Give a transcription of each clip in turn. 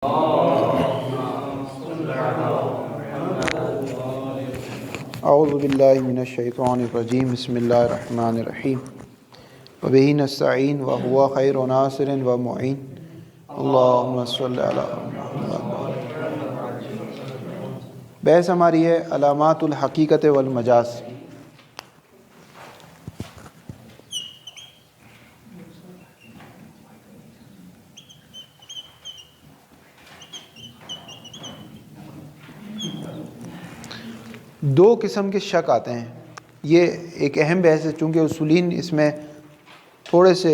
اعوذ باللہ من الشیطان الرجیم بسم اللہ الرحمن الرحیم وبہ نستعین وہو خیر ناصر و معین اللہم صلی علی محمد۔ بحث ہماری ہے علامات الحقیقت والمجاز۔ دو قسم کے شک آتے ہیں، یہ ایک اہم بحث ہے چونکہ اصولین اس میں تھوڑے سے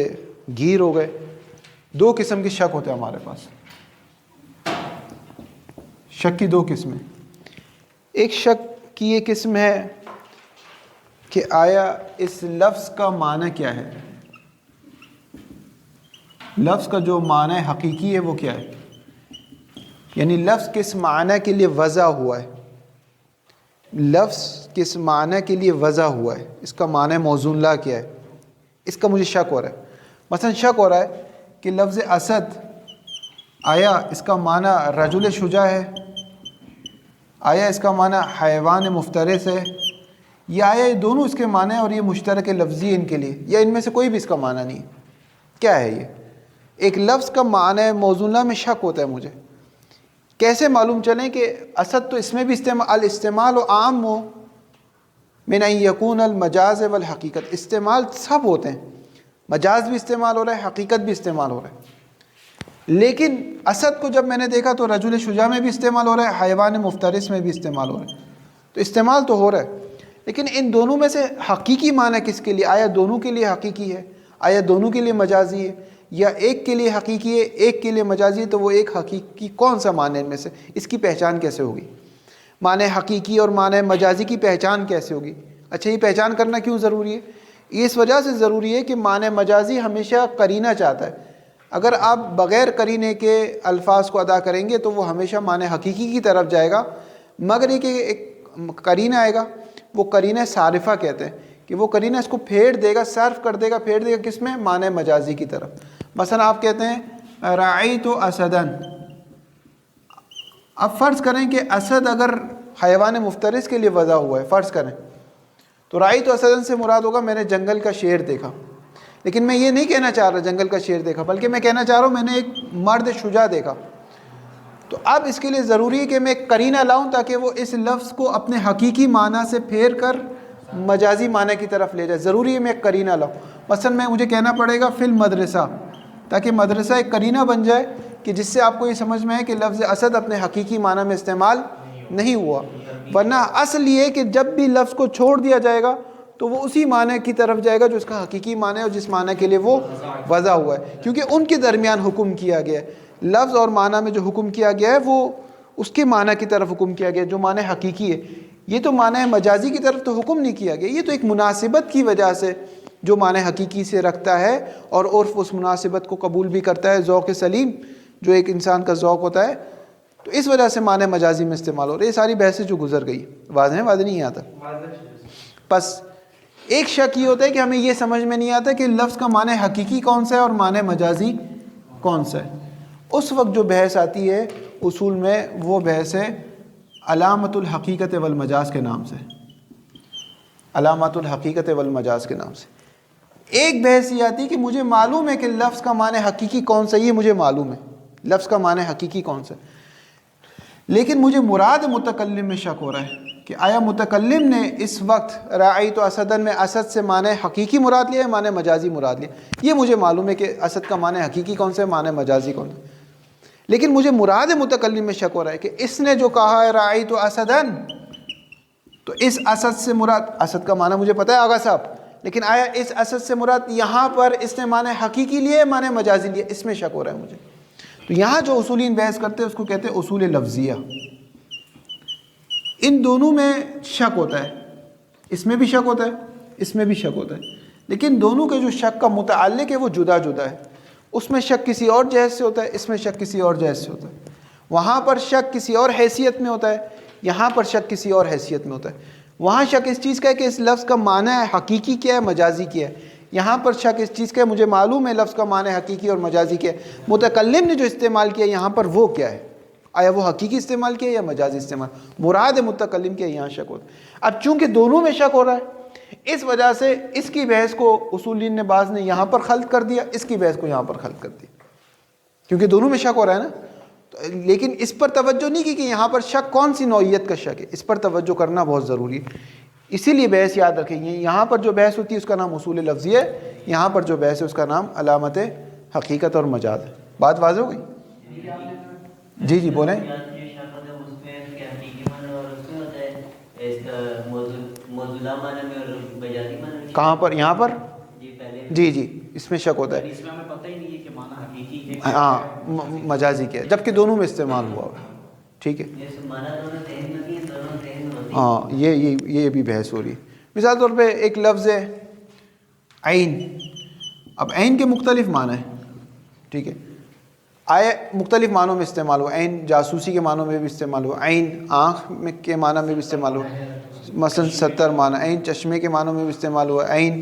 گیر ہو گئے۔ دو قسم کے شک ہوتے ہیں ہمارے پاس، شک کی دو قسمیں۔ ایک شک کی یہ قسم ہے کہ آیا اس لفظ کا معنی کیا ہے، لفظ کا جو معنی حقیقی ہے وہ کیا ہے، یعنی لفظ کس معنی کے لیے وضع ہوا ہے، لفظ کس معنی کے لیے وضع ہوا ہے، اس کا معنی موزون لا کیا ہے، اس کا مجھے شک ہو رہا ہے۔ مثلا شک ہو رہا ہے کہ لفظ اسد آیا اس کا معنی رجل شجاع ہے، آیا اس کا معنی حیوان مفترس ہے، یا آیا یہ دونوں اس کے معنی اور یہ مشترک لفظی ان کے لیے، یا ان میں سے کوئی بھی اس کا معنی نہیں ہے، کیا ہے یہ؟ ایک لفظ کا معنی موزون لا میں شک ہوتا ہے مجھے، کیسے معلوم چلیں کہ اسد تو اس میں بھی الاستعمال و عام ہو من ان یکون المجاز والحقیقت، استعمال سب ہوتے ہیں، مجاز بھی استعمال ہو رہا ہے، حقیقت بھی استعمال ہو رہا ہے، لیکن اسد کو جب میں نے دیکھا تو رجل شجاع میں بھی استعمال ہو رہا ہے، حیوان مفترس میں بھی استعمال ہو رہا ہے، تو استعمال تو ہو رہا ہے، لیکن ان دونوں میں سے حقیقی معنی کس کے لیے؟ آیا دونوں کے لیے حقیقی ہے، آیا دونوں کے لیے مجازی ہے، یا ایک کے لیے حقیقی ہے ایک کے لیے مجازی ہے؟ تو وہ ایک حقیقی کون سا معنی ان میں سے، اس کی پہچان کیسے ہوگی؟ معنی حقیقی اور معنی مجازی کی پہچان کیسے ہوگی؟ اچھا، یہ پہچان کرنا کیوں ضروری ہے؟ اس وجہ سے ضروری ہے کہ معنی مجازی ہمیشہ قرینہ چاہتا ہے، اگر آپ بغیر قرینے کے الفاظ کو ادا کریں گے تو وہ ہمیشہ معنی حقیقی کی طرف جائے گا، مگر یہ کہ ایک قرینہ آئے گا، وہ قرینہ صارفہ کہتے ہیں کہ وہ قرینہ اس کو پھیر دے گا، صرف کر دے گا، پھیر دے گا کس میں؟ معنی مجازی کی طرف۔ مثلا آپ کہتے ہیں رأیت اسدن، اب فرض کریں کہ اسد اگر حیوان مفترس کے لیے وضع ہوا ہے، فرض کریں تو رأیت اسدن سے مراد ہوگا میں نے جنگل کا شیر دیکھا، لیکن میں یہ نہیں کہنا چاہ رہا جنگل کا شیر دیکھا، بلکہ میں کہنا چاہ رہا ہوں میں نے ایک مرد شجاع دیکھا۔ تو اب اس کے لیے ضروری ہے کہ میں ایک قرینہ لاؤں تاکہ وہ اس لفظ کو اپنے حقیقی معنی سے پھیر کر مجازی معنی کی طرف لے جائے، ضروری ہے میں ایک قرینہ لاؤں۔ مثلا مجھے کہنا پڑے گا فی المدرسہ، تاکہ مدرسہ ایک قرینہ بن جائے کہ جس سے آپ کو یہ سمجھ میں ہے کہ لفظ اسد اپنے حقیقی معنی میں استعمال نہیں ہوا، ورنہ اصل یہ کہ جب بھی لفظ کو چھوڑ دیا جائے گا تو وہ اسی معنی کی طرف جائے گا جو اس کا حقیقی معنی ہے اور جس معنی کے لیے وہ وضع ہوا ہے، کیونکہ ان کے درمیان حکم کیا گیا ہے، لفظ اور معنی میں جو حکم کیا گیا ہے وہ اس کے معنی کی طرف حکم کیا گیا ہے جو معنی حقیقی ہے، یہ تو معنی مجازی کی طرف تو حکم نہیں کیا گیا، یہ تو ایک مناسبت کی وجہ سے جو معنی حقیقی سے رکھتا ہے اور عرف اس مناسبت کو قبول بھی کرتا ہے، ذوق سلیم جو ایک انسان کا ذوق ہوتا ہے، تو اس وجہ سے معنی مجازی میں استعمال ہو رہی ہے۔ یہ ساری بحثیں جو گزر گئی واضح نہیں آتا۔ بس ایک شک یہ ہوتا ہے کہ ہمیں یہ سمجھ میں نہیں آتا کہ لفظ کا معنی حقیقی کون سا ہے اور معنی مجازی کون سا ہے۔ اس وقت جو بحث آتی ہے اصول میں وہ بحث ہے علامت الحقیقت والمجاز کے نام سے، علامات الحقیقت والمجاز کے نام سے۔ ایک بحث یہ آتی ہے کہ مجھے معلوم ہے کہ لفظ کا معنی حقیقی کون سا، یہ مجھے معلوم ہے لفظ کا معنی حقیقی کون سا، لیکن مجھے مراد متکلم میں شک ہو رہا ہے کہ آیا متکلم نے اس وقت رأیت اسدن میں اسد سے معنی حقیقی مراد لیا ہے، معنی مجازی مراد لیا؟ یہ مجھے معلوم ہے کہ اسد کا معنی حقیقی کون سا ہے، معنی مجازی کون سا، لیکن مجھے مراد متکلم میں شک ہو رہا ہے کہ اس نے جو کہا ہے رأیت اسدن، تو اس اسد سے مراد، اسد کا معنی مجھے پتہ ہے آغا صاحب، لیکن آیا اس اسد سے مراد یہاں پر اس نے معنی حقیقی لیے معنی مجازی لیے؟ اس میں شک ہو رہا ہے مجھے۔ تو یہاں جو اصولین بحث کرتے ہیں اس کو کہتے ہیں اصول لفظیہ۔ ان دونوں میں شک ہوتا ہے، اس میں بھی شک ہوتا ہے اس میں بھی شک ہوتا ہے، لیکن دونوں کے جو شک کا متعلق ہے وہ جدا جدا ہے، اس میں شک کسی اور جہت سے ہوتا ہے، اس میں شک کسی اور جہت سے ہوتا ہے، وہاں پر شک کسی اور حیثیت میں ہوتا ہے، یہاں پر شک کسی اور حیثیت میں ہوتا ہے، وہاں شک اس چیز کا ہے کہ اس لفظ کا معنی حقیقی کیا ہے مجازی کیا ہے، یہاں پر شک اس چیز کا ہے مجھے معلوم ہے لفظ کا معنی حقیقی اور مجازی کیا ہے، متکلم نے جو استعمال کیا یہاں پر وہ کیا ہے، آیا وہ حقیقی استعمال کیا یا مجازی استعمال، مراد متکلم کیا یہاں شک ہوتا ہے۔ اب چونکہ دونوں میں شک ہو رہا ہے اس وجہ سے اس کی بحث کو اصولین نے بعض نے یہاں پر خلط کر دیا، اس کی بحث کو یہاں پر خلط کر دیا، کیونکہ دونوں میں شک ہو رہا ہے نا۔ لیکن اس پر توجہ نہیں کی کہ یہاں پر شک کون سی نوعیت کا شک ہے، اس پر توجہ کرنا بہت ضروری ہے۔ اسی لیے بحث یاد رکھیں، یہاں پر جو بحث ہوتی ہے اس کا نام اصول لفظی ہے، یہاں پر جو بحث ہے اس کا نام علامت حقیقت اور مجاز ہے۔ بات واضح ہو گئی؟ جی بولیں۔ کہاں پر؟ یہاں پر جی اس میں شک ہوتا ہے، ہاں مجازی کیا ہے، جبکہ دونوں میں استعمال ہوا ہوا ہے، ٹھیک ہے۔ ہاں یہ بھی بحث ہو رہی ہے۔ مثال طور پہ ایک لفظ ہے عین، اب عین کے مختلف معنی ہیں، ٹھیک ہے، آئے مختلف معنوں میں استعمال ہوا، عین جاسوسی کے معنوں میں بھی استعمال ہوا، عین آنکھ میں کے معنی میں بھی استعمال ہوا، مثلا 70 معنی، عین چشمے کے معنوں میں بھی استعمال ہوا، عین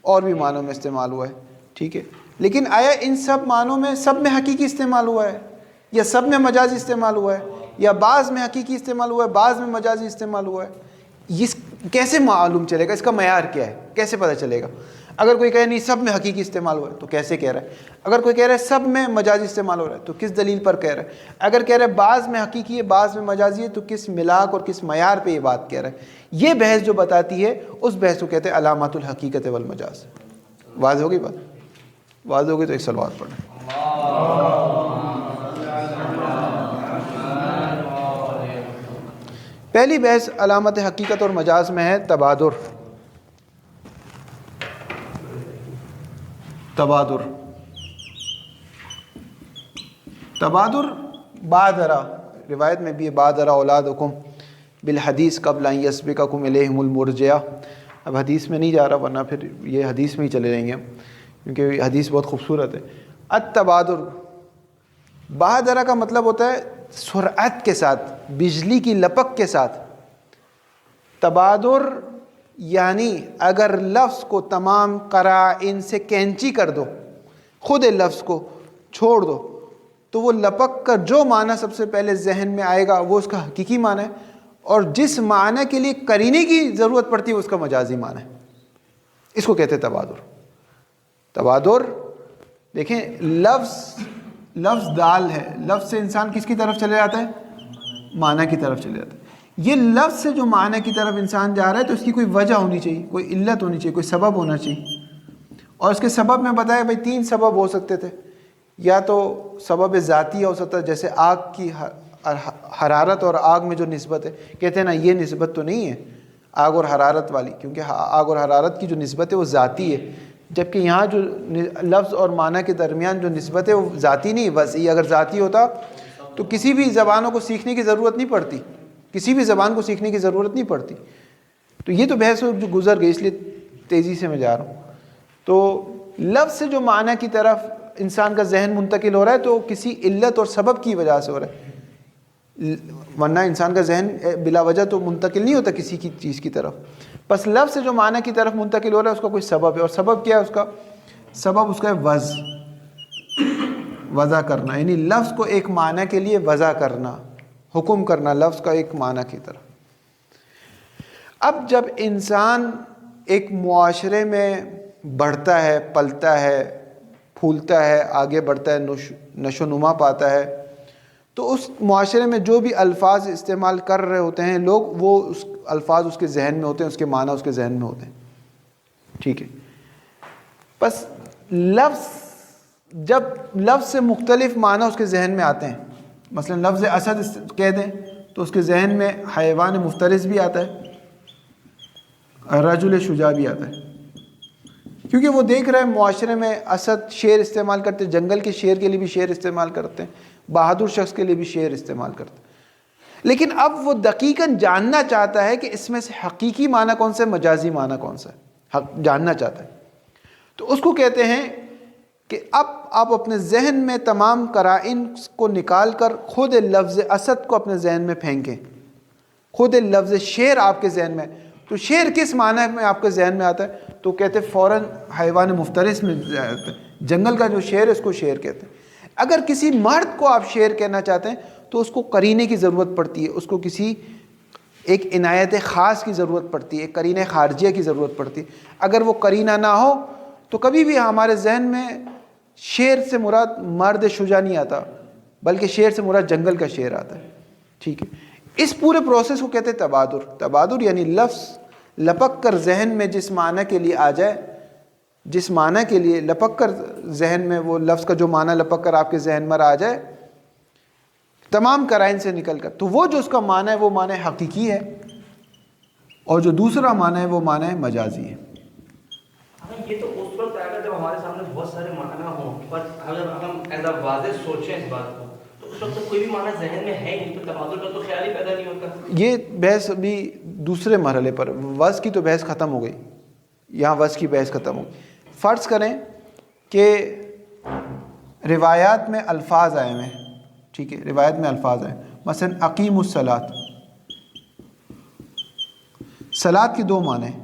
اور بھی معنوں میں استعمال ہوا ہے، ٹھیک ہے۔ لیکن آیا ان سب معنوں میں سب میں حقیقی استعمال ہوا ہے یا سب میں مجازی استعمال ہوا ہے یا بعض میں حقیقی استعمال ہوا ہے بعض میں مجازی استعمال ہوا ہے؟ یہ کیسے معلوم چلے گا؟ اس کا معیار کیا ہے؟ کیسے پتہ چلے گا؟ اگر کوئی کہے نہیں سب میں حقیقی استعمال ہوا ہے تو کیسے کہہ رہا ہے؟ اگر کوئی کہہ رہا ہے سب میں مجازی استعمال ہو رہا ہے تو کس دلیل پر کہہ رہا ہے؟ اگر کہہ رہا ہے بعض میں حقیقی ہے بعض میں مجازی ہے تو کس ملاک اور کس معیار پہ یہ بات کہہ رہا ہے؟ یہ بحث جو بتاتی ہے اس بحث کو کہتے ہیں علامات الحقیقت والمجاز۔ واضح ہوگی بات؟ واضح ہوگی تو ایک صلوات پڑھیں۔ پہلی بحث علامت حقیقت اور مجاز میں ہے تبادر۔ تبادر بادرہ، روایت میں بھی بادرہ اولادکم بالحدیث قبل ان یسبقکم الیہم المرجعہ۔ اب حدیث میں نہیں جا رہا ورنہ پھر یہ حدیث میں ہی چلے جائیں گے ہم، کیونکہ حدیث بہت خوبصورت ہے۔ التبادر، بادرہ کا مطلب ہوتا ہے سرعت کے ساتھ، بجلی کی لپک کے ساتھ۔ تبادر یعنی اگر لفظ کو تمام قرائن سے کینچی کر دو، خود لفظ کو چھوڑ دو، تو وہ لپک کر جو معنی سب سے پہلے ذہن میں آئے گا وہ اس کا حقیقی معنی ہے، اور جس معنی کے لیے قرینے کی ضرورت پڑتی ہے اس کا مجازی معنی ہے۔ اس کو کہتے ہیں تبادر۔ تبادر دیکھیں، لفظ دال ہے، لفظ سے انسان کس کی طرف چلے جاتا ہے؟ معنی کی طرف چلے جاتا ہے۔ یہ لفظ سے جو معنی کی طرف انسان جا رہا ہے تو اس کی کوئی وجہ ہونی چاہیے، کوئی علت ہونی چاہیے، کوئی سبب ہونا چاہیے، اور اس کے سبب میں بتایا بھائی 3 سبب ہو سکتے تھے۔ یا تو سبب ذاتی ہو سکتا ہے، جیسے آگ کی حرارت اور آگ میں جو نسبت ہے، کہتے ہیں نا یہ نسبت تو نہیں ہے آگ اور حرارت والی، کیونکہ آگ اور حرارت کی جو نسبت ہے وہ ذاتی ہے، جبکہ یہاں جو لفظ اور معنی کے درمیان جو نسبت ہے وہ ذاتی نہیں وضعی۔ اگر ذاتی ہوتا تو کسی بھی زبانوں کو سیکھنے کی ضرورت نہیں پڑتی، کسی بھی زبان کو سیکھنے کی ضرورت نہیں پڑتی۔ تو یہ تو بحث جو گزر گئی، اس لیے تیزی سے میں جا رہا ہوں۔ تو لفظ سے جو معنی کی طرف انسان کا ذہن منتقل ہو رہا ہے تو کسی علت اور سبب کی وجہ سے ہو رہا ہے، ورنہ انسان کا ذہن بلا وجہ تو منتقل نہیں ہوتا کسی کی چیز کی طرف۔ بس لفظ سے جو معنی کی طرف منتقل ہو رہا ہے اس کا کوئی سبب ہے، اور سبب کیا ہے اس کا؟ سبب اس کا ہے وضع کرنا، یعنی لفظ کو ایک معنی کے لیے وضع کرنا، حکم کرنا لفظ کا ایک معنی کی طرف۔ اب جب انسان ایک معاشرے میں بڑھتا ہے، پلتا ہے، پھولتا ہے، آگے بڑھتا ہے، نشو و نما پاتا ہے، تو اس معاشرے میں جو بھی الفاظ استعمال کر رہے ہوتے ہیں لوگ، وہ اس الفاظ اس کے ذہن میں ہوتے ہیں، اس کے معنی اس کے ذہن میں ہوتے ہیں، ٹھیک ہے۔ بس جب لفظ سے مختلف معنی اس کے ذہن میں آتے ہیں، مثلا لفظ اسد کہہ دیں تو اس کے ذہن میں حیوان مفترس بھی آتا ہے، رجل شجاع بھی آتا ہے، کیونکہ وہ دیکھ رہے ہیں معاشرے میں اسد شیر استعمال کرتے ہیں، جنگل کے شیر کے لیے بھی شیر استعمال کرتے ہیں، بہادر شخص کے لیے بھی شیر استعمال کرتے ہیں۔ لیکن اب وہ دقیقاً جاننا چاہتا ہے کہ اس میں سے حقیقی معنی کون سا ہے، مجازی معنی کون سا ہے، جاننا چاہتا ہے۔ تو اس کو کہتے ہیں کہ اب آپ اپنے ذہن میں تمام قرائن کو نکال کر خود لفظ اسد کو اپنے ذہن میں پھینکیں، خود لفظ شیر آپ کے ذہن میں، تو شیر کس معنی میں آپ کے ذہن میں آتا ہے؟ تو کہتے فوراً حیوان مفترس میں جنگل کا جو شیر ہے اس کو شیر کہتے ہیں. اگر کسی مرد کو آپ شیر کہنا چاہتے ہیں تو اس کو قرینے کی ضرورت پڑتی ہے, اس کو کسی ایک عنایت خاص کی ضرورت پڑتی ہے, ایک قرینہ خارجیہ کی ضرورت پڑتی ہے. اگر وہ قرینہ نہ ہو تو کبھی بھی ہمارے ذہن میں شیر سے مراد مرد شجاع نہیں آتا, بلکہ شیر سے مراد جنگل کا شیر آتا ہے. ٹھیک ہے, اس پورے پروسیس کو کہتے ہیں تبادر. تبادر یعنی لفظ لپک کر ذہن میں جس معنی کے لیے آ جائے, جس معنی کے لیے لپک کر ذہن میں وہ لفظ کا جو معنی لپک کر آپ کے ذہن میں آ جائے تمام قرائن سے نکل کر, تو وہ جو اس کا معنی ہے وہ معنی حقیقی ہے, اور جو دوسرا معنی ہے وہ معنی مجازی ہے. یہ تو اس وقت آئے گا جب ہمارے سامنے بہت سارے معنی ہوں, پر اگر ہم ایسا واضح سوچیں اس بات کو تو اس وقت کوئی بھی معنی ذہن میں ہے نہیں, تو تبادل کا تو خیال ہی پیدا نہیں ہوتا. یہ بحث ابھی دوسرے مرحلے پر, وضع کی تو بحث ختم ہو گئی, یہاں وضع کی بحث ختم ہو گئی. فرض کریں کہ روایات میں الفاظ آئے ہیں, ٹھیک ہے, روایت میں الفاظ آئے, مثلا اقیم الصلاۃ. صلاۃ کے دو معنی ہیں,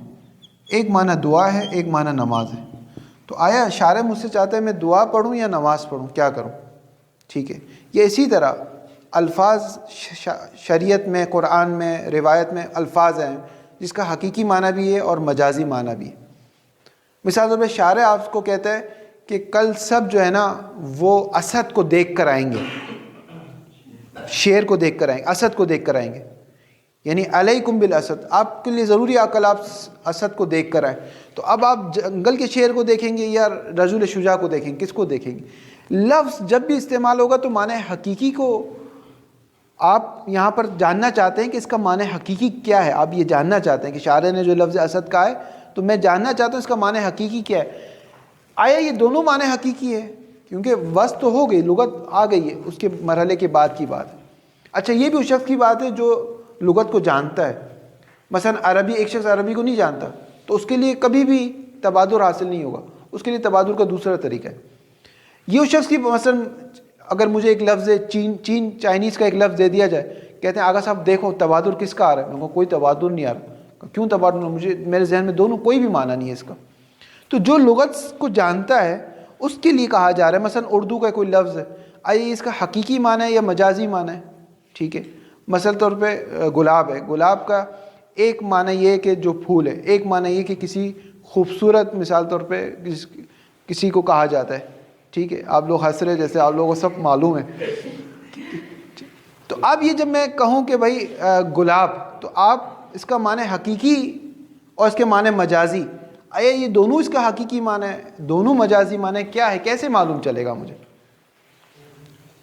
ایک معنی دعا ہے, ایک معنی نماز ہے. تو آیا شارع مجھ سے چاہتا ہے میں دعا پڑھوں یا نماز پڑھوں, کیا کروں؟ ٹھیک ہے, یہ اسی طرح الفاظ شریعت میں, قرآن میں, روایت میں الفاظ ہیں جس کا حقیقی معنی بھی ہے اور مجازی معنی بھی ہے. مثال طور پہ شارع آپ کو کہتا ہے کہ کل سب جو ہے نا وہ اسد کو دیکھ کر آئیں گے, شیر کو دیکھ کر آئیں گے, اسد کو دیکھ کر آئیں گے, یعنی علیکم بالاسد, آپ کے لیے ضروری ہے کل آپ اسد کو دیکھ کر آئیں. تو اب آپ جنگل کے شیر کو دیکھیں گے یا رجل شجاع کو دیکھیں گے, کس کو دیکھیں گے؟ لفظ جب بھی استعمال ہوگا تو معنی حقیقی کو آپ یہاں پر جاننا چاہتے ہیں کہ اس کا معنی حقیقی کیا ہے. آپ یہ جاننا چاہتے ہیں کہ شاعر نے جو لفظ اسد کہا ہے تو میں جاننا چاہتا ہوں اس کا معنی حقیقی کیا ہے. آیا یہ دونوں معنی حقیقی ہے؟ کیونکہ وصف تو ہو گئی, لغت آ گئی ہے, اس کے مرحلے کے بعد کی بات ہے. اچھا, یہ بھی اس شخص کی بات ہے جو لغت کو جانتا ہے. مثلا عربی, ایک شخص عربی کو نہیں جانتا تو اس کے لیے کبھی بھی تبادر حاصل نہیں ہوگا, اس کے لیے تبادر کا دوسرا طریقہ ہے. یہ اس شخص کی, مثلا اگر مجھے ایک لفظ چین چائنیز کا ایک لفظ دے دیا جائے, کہتے ہیں آغا صاحب دیکھو تبادر کس کا آ رہا ہے, میں کہوں کوئی تبادر نہیں آ رہا. کیوں تبادر؟ مجھے میرے ذہن میں دونوں کوئی بھی معنی نہیں ہے اس کا. تو جو لغت کو جانتا ہے اس کے لیے کہا جا رہا ہے. مثلا اردو کا کوئی لفظ ہے, آئیے اس کا حقیقی معنی ہے یا مجازی معنی ہے؟ ٹھیک ہے, مثلا طور پہ گلاب ہے, گلاب کا ایک معنی یہ ہے کہ جو پھول ہے, ایک معنی یہ کہ کسی خوبصورت, مثال طور پہ کسی کو کہا جاتا ہے. ٹھیک ہے, آپ لوگ ہنس رہے جیسے آپ لوگوں کو سب معلوم ہے. تو اب یہ جب میں کہوں کہ بھائی گلاب, تو آپ اس کا معنی حقیقی اور اس کے معنی مجازی, آیا یہ دونوں اس کا حقیقی معنی ہے, دونوں مجازی معنی کیا ہے, کیسے معلوم چلے گا مجھے؟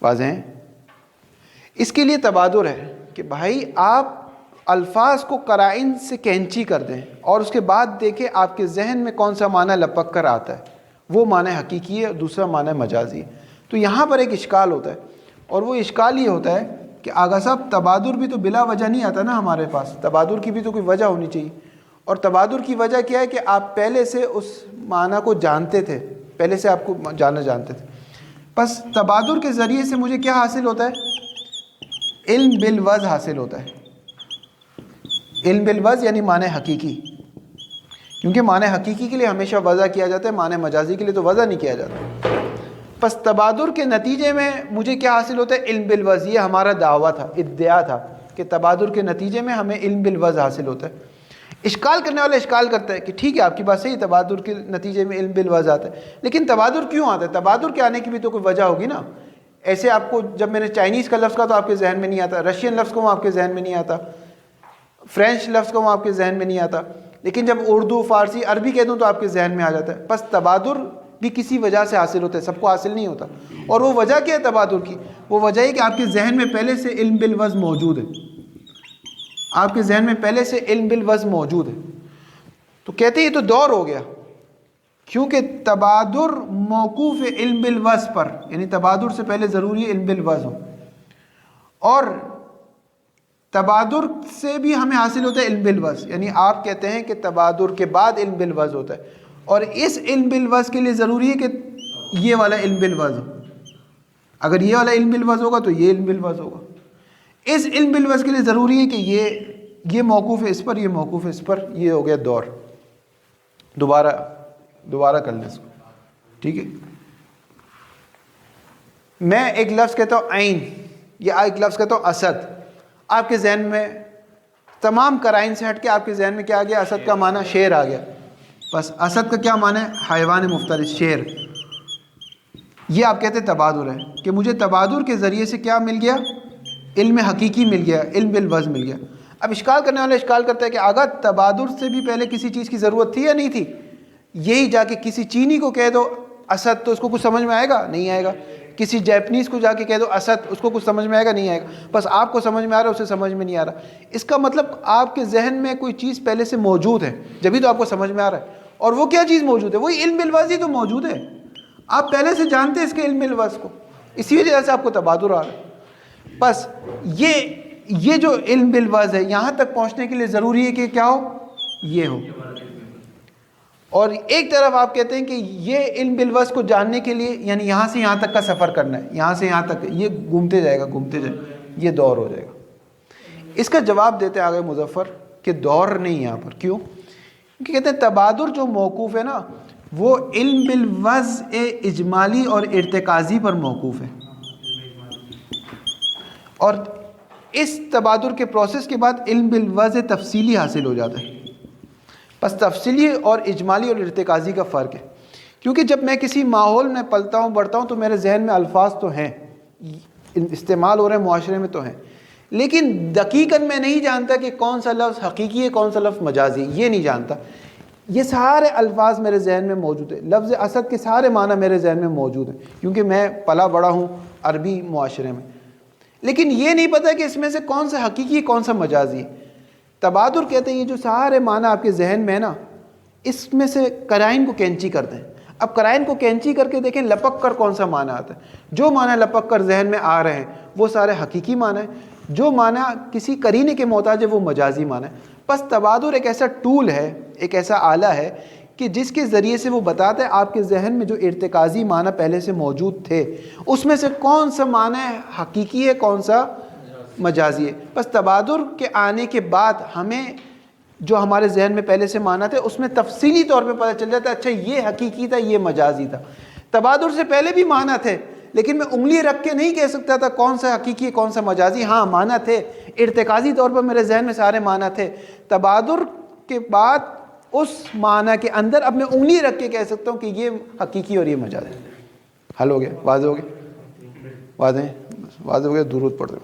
واضح ہے؟ اس کے لیے تبادر ہے کہ بھائی آپ الفاظ کو قرائن سے کینچی کر دیں اور اس کے بعد دیکھیں آپ کے ذہن میں کون سا معنی لپک کر آتا ہے, وہ معنی حقیقی ہے اور دوسرا معنی مجازی ہے. تو یہاں پر ایک اشکال ہوتا ہے, اور وہ اشکال یہ ہوتا ہے کہ آغا صاحب تبادر بھی تو بلا وجہ نہیں آتا نا ہمارے پاس, تبادر کی بھی تو کوئی وجہ ہونی چاہیے. اور تبادر کی وجہ کیا ہے کہ آپ پہلے سے اس معنی کو جانتے تھے, پہلے سے آپ کو جانتے تھے. بس تبادر کے ذریعے سے مجھے کیا حاصل ہوتا ہے؟ علم بالوضع حاصل ہوتا ہے. علم بالوضع یعنی معنی حقیقی, کیونکہ معنی حقیقی کے لیے ہمیشہ وضع کیا جاتا ہے, معنی مجازی کے لیے تو وضع نہیں کیا جاتا. پس تبادر کے نتیجے میں مجھے کیا حاصل ہوتا ہے؟ علم بالوضع. یہ ہمارا دعویٰ تھا, ادعا تھا کہ تبادر کے نتیجے میں ہمیں علم بالوضع حاصل ہوتا ہے. اشکال کرنے والا اشکال کرتا ہے کہ ٹھیک ہے آپ کی بات صحیح, تبادر کے نتیجے میں علم بالوضع آتا ہے, لیکن تبادر کیوں آتا ہے؟ تبادر کے آنے کی بھی تو کوئی وجہ ہوگی نا. ایسے آپ کو جب میں نے چائنیز کا لفظ کہا تو آپ کے ذہن میں نہیں آتا, رشین لفظ کو آپ کے ذہن میں نہیں آتا, فرینچ لفظ کو آپ کے ذہن میں نہیں آتا, لیکن جب اردو, فارسی, عربی کہہ دوں تو آپ کے ذہن میں آ جاتا ہے. بس تبادر بھی کسی وجہ سے حاصل ہوتا ہے, سب کو حاصل نہیں ہوتا. اور وہ وجہ کیا ہے تبادر کی؟ وہ وجہ ہے کہ آپ کے ذہن میں پہلے سے علم بالوضع موجود ہے, آپ کے ذہن میں پہلے سے علم بالوضع موجود ہے. تو کہتے ہیں یہ تو دور ہو گیا, کیونکہ تبادر موقوف ہے علم بالوضع پر, یعنی تبادر سے پہلے ضروری ہے علم بالوضع ہو. اور تبادر سے بھی ہمیں حاصل ہوتا ہے علم بالوضع, یعنی آپ کہتے ہیں کہ تبادر کے بعد علم بالوضع ہوتا ہے, اور اس علم بالوضع کے لیے ضروری ہے کہ یہ والا علم بالوضع ہو. اگر یہ والا علم بالوضع ہوگا تو یہ علم بالوضع ہوگا. اس علم بالوضع کے لیے ضروری ہے کہ یہ موقوف ہے اس پر, یہ موقوف ہے اس پر, یہ ہو گیا دور. دوبارہ کر لیں اس کو، ٹھیک ہے. میں ایک لفظ کہتا ہوں عین، یا ایک لفظ کہتا ہوں اسد. آپ کے ذہن میں تمام قرائن سے ہٹ کے آپ کے ذہن میں کیا آ گیا؟ اسد کا معنی شیر آ گیا. بس اسد کا کیا معنی ہے؟ حیوان مفترس، شیر. یہ آپ کہتے ہیں تبادر ہے، کہ مجھے تبادر کے ذریعے سے کیا مل گیا؟ علم حقیقی مل گیا، علم بالوزن مل گیا. اب اشکال کرنے والا اشکال کرتا ہے کہ آگا تبادر سے بھی پہلے کسی چیز کی ضرورت تھی یا نہیں تھی؟ یہی جا کے کسی چینی کو کہہ دو اسد تو اس کو کچھ سمجھ میں آئے گا؟ نہیں آئے گا. کسی جیپنیز کو جا کے کہہ دو اسد، اس کو کچھ سمجھ میں آئے گا؟ نہیں آئے گا. بس آپ کو سمجھ میں آ رہا ہے، اسے سمجھ میں نہیں آ رہا. اس کا مطلب آپ کے ذہن میں کوئی چیز پہلے سے موجود ہے، جبھی تو آپ کو سمجھ میں آ رہا ہے. اور وہ کیا چیز موجود ہے؟ وہی علم بالوزن ہی تو موجود ہے. آپ پہلے سے جانتے ہیں اس کے علم بالوزن کو، اسی وجہ سے آپ کو تبادر آ رہا ہے. بس یہ جو علم بالوزن ہے، یہاں تک پہنچنے کے لیے ضروری ہے کہ کیا ہو؟ یہ ہو. اور ایک طرف آپ کہتے ہیں کہ یہ علم بالوزن کو جاننے کے لیے یعنی یہاں سے یہاں تک کا سفر کرنا ہے، یہاں سے یہاں تک، یہ گھومتے جائے گا، یہ دور ہو جائے گا. اس کا جواب دیتے آگے مظفر کہ دور نہیں یہاں پر. کیوں؟ کیونکہ کہتے ہیں تبادر جو موقوف ہے نا، وہ علم بالوضع اجمالی اور ارتکازی پر موقوف ہے. اور اس تبادر کے پروسیس کے بعد علم بالوضع تفصیلی حاصل ہو جاتا ہے. بس تفصیلی اور اجمالی اور ارتکازی کا فرق ہے. کیونکہ جب میں کسی ماحول میں پلتا ہوں بڑھتا ہوں تو میرے ذہن میں الفاظ تو ہیں، استعمال ہو رہے ہیں، معاشرے میں تو ہیں، لیکن دقیقاً میں نہیں جانتا کہ کون سا لفظ حقیقی ہے، کون سا لفظ مجازی ہے. یہ نہیں جانتا. یہ سارے الفاظ میرے ذہن میں موجود ہیں. لفظ اسد کے سارے معنی میرے ذہن میں موجود ہیں، کیونکہ میں پلا بڑا ہوں عربی معاشرے میں. لیکن یہ نہیں پتہ کہ اس میں سے کون سا حقیقی ہے، کون سا مجازی ہے. تبادر کہتے ہیں یہ جو سارے معنی آپ کے ذہن میں ہے نا، اس میں سے قرائن کو کینچی کرتے ہیں. اب قرائن کو کینچی کر کے دیکھیں لپک کر کون سا معنی آتا ہے. جو معنی لپک کر ذہن میں آ رہے ہیں وہ سارے حقیقی معنی ہیں، جو معنی کسی قرینے کے محتاج ہے وہ مجازی معنی ہے. بس تبادر ایک ایسا ٹول ہے، ایک ایسا آلہ ہے کہ جس کے ذریعے سے وہ بتاتا ہے آپ کے ذہن میں جو ارتکازی معنی پہلے سے موجود تھے اس میں سے کون سا معنی حقیقی ہے، کون سا مجازی ہے. بس تبادر کے آنے کے بعد ہمیں جو ہمارے ذہن میں پہلے سے معنی تھے اس میں تفصیلی طور پہ پتہ چل جاتا ہے اچھا یہ حقیقی تھا، یہ مجازی تھا. تبادر سے پہلے بھی معنی تھے لیکن میں انگلی رکھ کے نہیں کہہ سکتا تھا کون سا حقیقی ہے کون سا مجازی. ہاں معنی تھے، ارتکازی طور پر میرے ذہن میں سارے معنی تھے. تبادر کے بعد اس معنی کے اندر اب میں انگلی رکھ کے کہہ سکتا ہوں کہ یہ حقیقی اور یہ مجازی. حل ہو گیا؟ واضح ہو گیا؟ واضح ہو گیا؟ درود پڑھ دیں.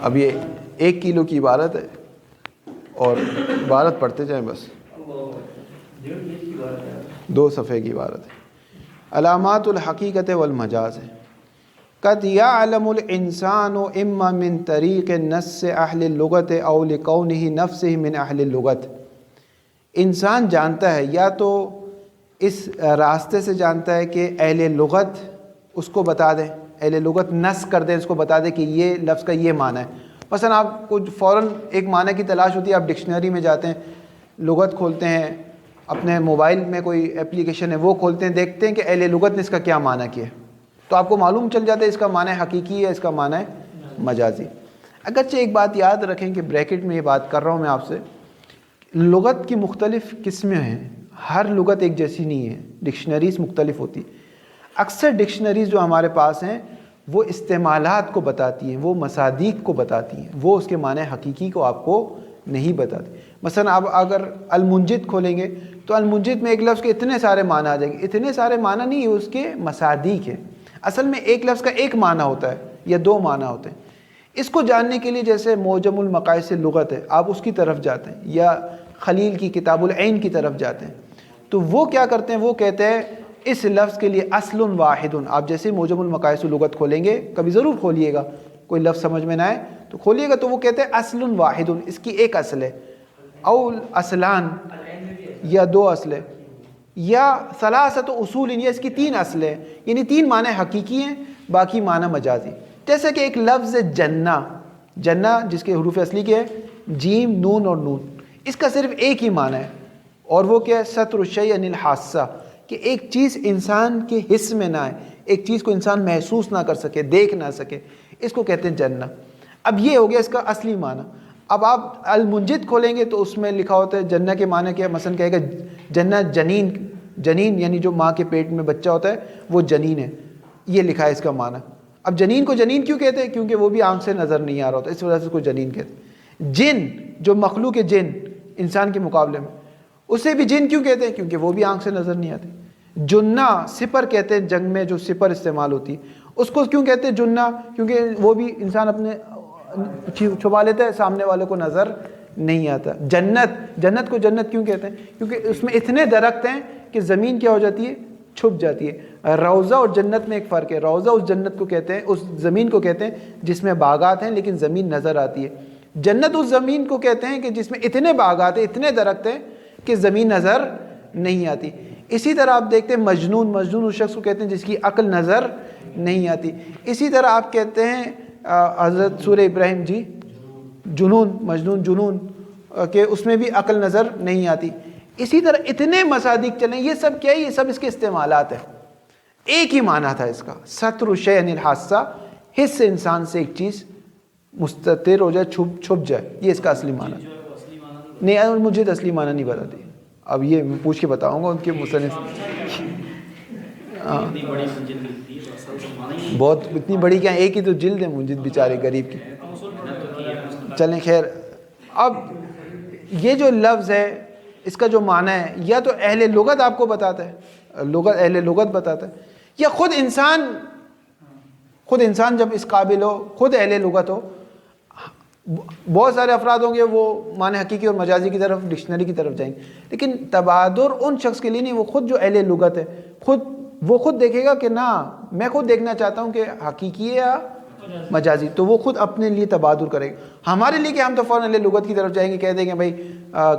اب یہ 1 کلو کی عبارت ہے اور عبارت پڑھتے جائیں، بس 2 صفحے کی عبارت ہے. علامات الحقیقت والمجاز ہے. قد يعلم الانسان اما من طریق نص اہل اللغت او لکونہ نفسہ من اہل اللغت. انسان جانتا ہے یا تو اس راستے سے جانتا ہے کہ اہل لغت اس کو بتا دیں، اہل لغت نص کر دیں، اس کو بتا دیں کہ یہ لفظ کا یہ معنی ہے. مثلا آپ کو فوراً ایک معنی کی تلاش ہوتی ہے، آپ ڈکشنری میں جاتے ہیں، لغت کھولتے ہیں، اپنے موبائل میں کوئی اپلیکیشن ہے وہ کھولتے ہیں، دیکھتے ہیں کہ اہل لغت نے اس کا کیا معنی کیا ہے، تو آپ کو معلوم چل جاتا ہے اس کا معنی حقیقی ہے، اس کا معنی ہے مجازی. اگرچہ ایک بات یاد رکھیں کہ بریکٹ میں یہ بات کر رہا ہوں میں آپ سے، لغت کی مختلف قسمیں ہیں، ہر لغت ایک جیسی نہیں ہے، ڈکشنریز مختلف ہوتی. اکثر ڈکشنریز جو ہمارے پاس ہیں وہ استعمالات کو بتاتی ہیں، وہ مصادیق کو بتاتی ہیں، وہ اس کے معنی حقیقی کو آپ کو نہیں بتاتی. مثلا آپ اگر المنجد کھولیں گے تو المنجد میں ایک لفظ کے اتنے سارے معنی آ جائیں گے. اتنے سارے معنی نہیں، اس کے مصادیق ہیں. اصل میں ایک لفظ کا ایک معنی ہوتا ہے یا 2 معنی ہوتے ہیں. اس کو جاننے کے لیے جیسے معجم المقاصد لغت ہے، آپ اس کی طرف جاتے ہیں، یا خلیل کی کتاب العین کی طرف جاتے ہیں، تو وہ کیا کرتے ہیں، وہ کہتے ہیں اس لفظ کے لیے اصل واحد. آپ جیسے معجم المقاصد لغت کھولیں گے، کبھی ضرور کھولیے گا، کوئی لفظ سمجھ میں نہ آئے تو کھولیے گا، تو وہ کہتے ہیں اصل واحد، اس کی ایک اصل ہے، او اصلان یا 2 اصل ہے، یا ثلاثت اصول یا اس کی 3 اصل ہے، یعنی 3 معنی حقیقی ہیں، باقی معنی مجازی. جیسے کہ ایک لفظ جنہ، جنہ جس کے حروف اصلی کے ہے جیم، نون اور نون، اس کا صرف ایک ہی معنی ہے، اور وہ کیا ہے، ستر الشیء عن الحاسہ، کہ ایک چیز انسان کے حس میں نہ آئے، ایک چیز کو انسان محسوس نہ کر سکے، دیکھ نہ سکے، اس کو کہتے ہیں جنہ. اب یہ ہو گیا اس کا اصلی معنی. اب آپ المنجد کھولیں گے تو اس میں لکھا ہوتا ہے جنہ کے معنی کیا، مثلا کہے گا جنہ جنین، جنین یعنی جو ماں کے پیٹ میں بچہ ہوتا ہے وہ جنین ہے، یہ لکھا ہے اس کا معنی۔ اب جنین کو جنین کیوں کہتے ہیں؟ کیونکہ وہ بھی آنکھ سے نظر نہیں آ رہا ہوتا، اس وجہ سے اس کو جنین کہتے ہیں۔ جن جو مخلوق ہے، جن انسان کے مقابلے میں، اسے بھی جن کیوں کہتے ہیں؟ کیونکہ وہ بھی آنکھ سے نظر نہیں آتے۔ جنہ سپر کہتے ہیں، جنگ میں جو سپر استعمال ہوتی ہے اس کو کیوں کہتے ہیں جنہ؟ کیونکہ وہ بھی انسان اپنے چھپا لیتا ہے، سامنے والے کو نظر نہیں آتا۔ جنت، جنت کو جنت کیوں کہتے ہیں؟ کیونکہ اس میں اتنے درخت ہیں کہ زمین کیا ہو جاتی ہے؟ چھپ جاتی ہے۔ روضہ اور جنت میں ایک فرق ہے، روضہ اس جنت کو کہتے ہیں، اس زمین کو کہتے ہیں جس میں باغات ہیں لیکن زمین نظر آتی ہے۔ جنت اس زمین کو کہتے ہیں کہ جس میں اتنے باغات ہیں، اتنے درخت ہیں کہ زمین نظر نہیں آتی۔ اسی طرح آپ دیکھتے ہیں مجنون، مجنون اس شخص کو کہتے ہیں جس کی عقل نظر نہیں آتی۔ اسی طرح آپ کہتے ہیں حضرت سورہ ابراہیم، جی جنون، مجنون جنون، کہ اس میں بھی عقل نظر نہیں آتی۔ اسی طرح اتنے مصادیق چلیں، یہ سب کیا ہے؟ یہ سب اس کے استعمالات ہیں۔ ایک ہی معنی تھا اس کا، ستر الشیء عن الحاسہ، حس سے انسان سے ایک چیز مستتر ہو جائے، چھپ جائے، یہ اس کا اصلی معنی ہے۔ نہیں، مجھے اصلی معنی نہیں بتاتی، اب یہ میں پوچھ کے بتاؤں گا ان کے مصنف۔ بہت اتنی بڑی کیا، ایک ہی تو جلد ہے منجد بیچارے غریب کی۔ چلیں خیر، اب یہ جو لفظ ہے اس کا جو معنی ہے، یا تو اہل لغت آپ کو بتاتا ہے، لغت اہل لغت بتاتا ہے، یا خود انسان جب اس قابل ہو، خود اہل لغت ہو۔ بہت سارے افراد ہوں گے وہ معنی حقیقی اور مجازی کی طرف، ڈکشنری کی طرف جائیں گے، لیکن تبادر ان شخص کے لیے نہیں، وہ خود جو اہل لغت ہے، وہ خود دیکھے گا کہ نہ، میں خود دیکھنا چاہتا ہوں کہ حقیقی ہے یا مجازی، تو وہ خود اپنے لیے تبادر کرے گا۔ ہمارے لیے کہ ہم تو فوراً لغت کی طرف جائیں گے، کہہ دیں گے بھائی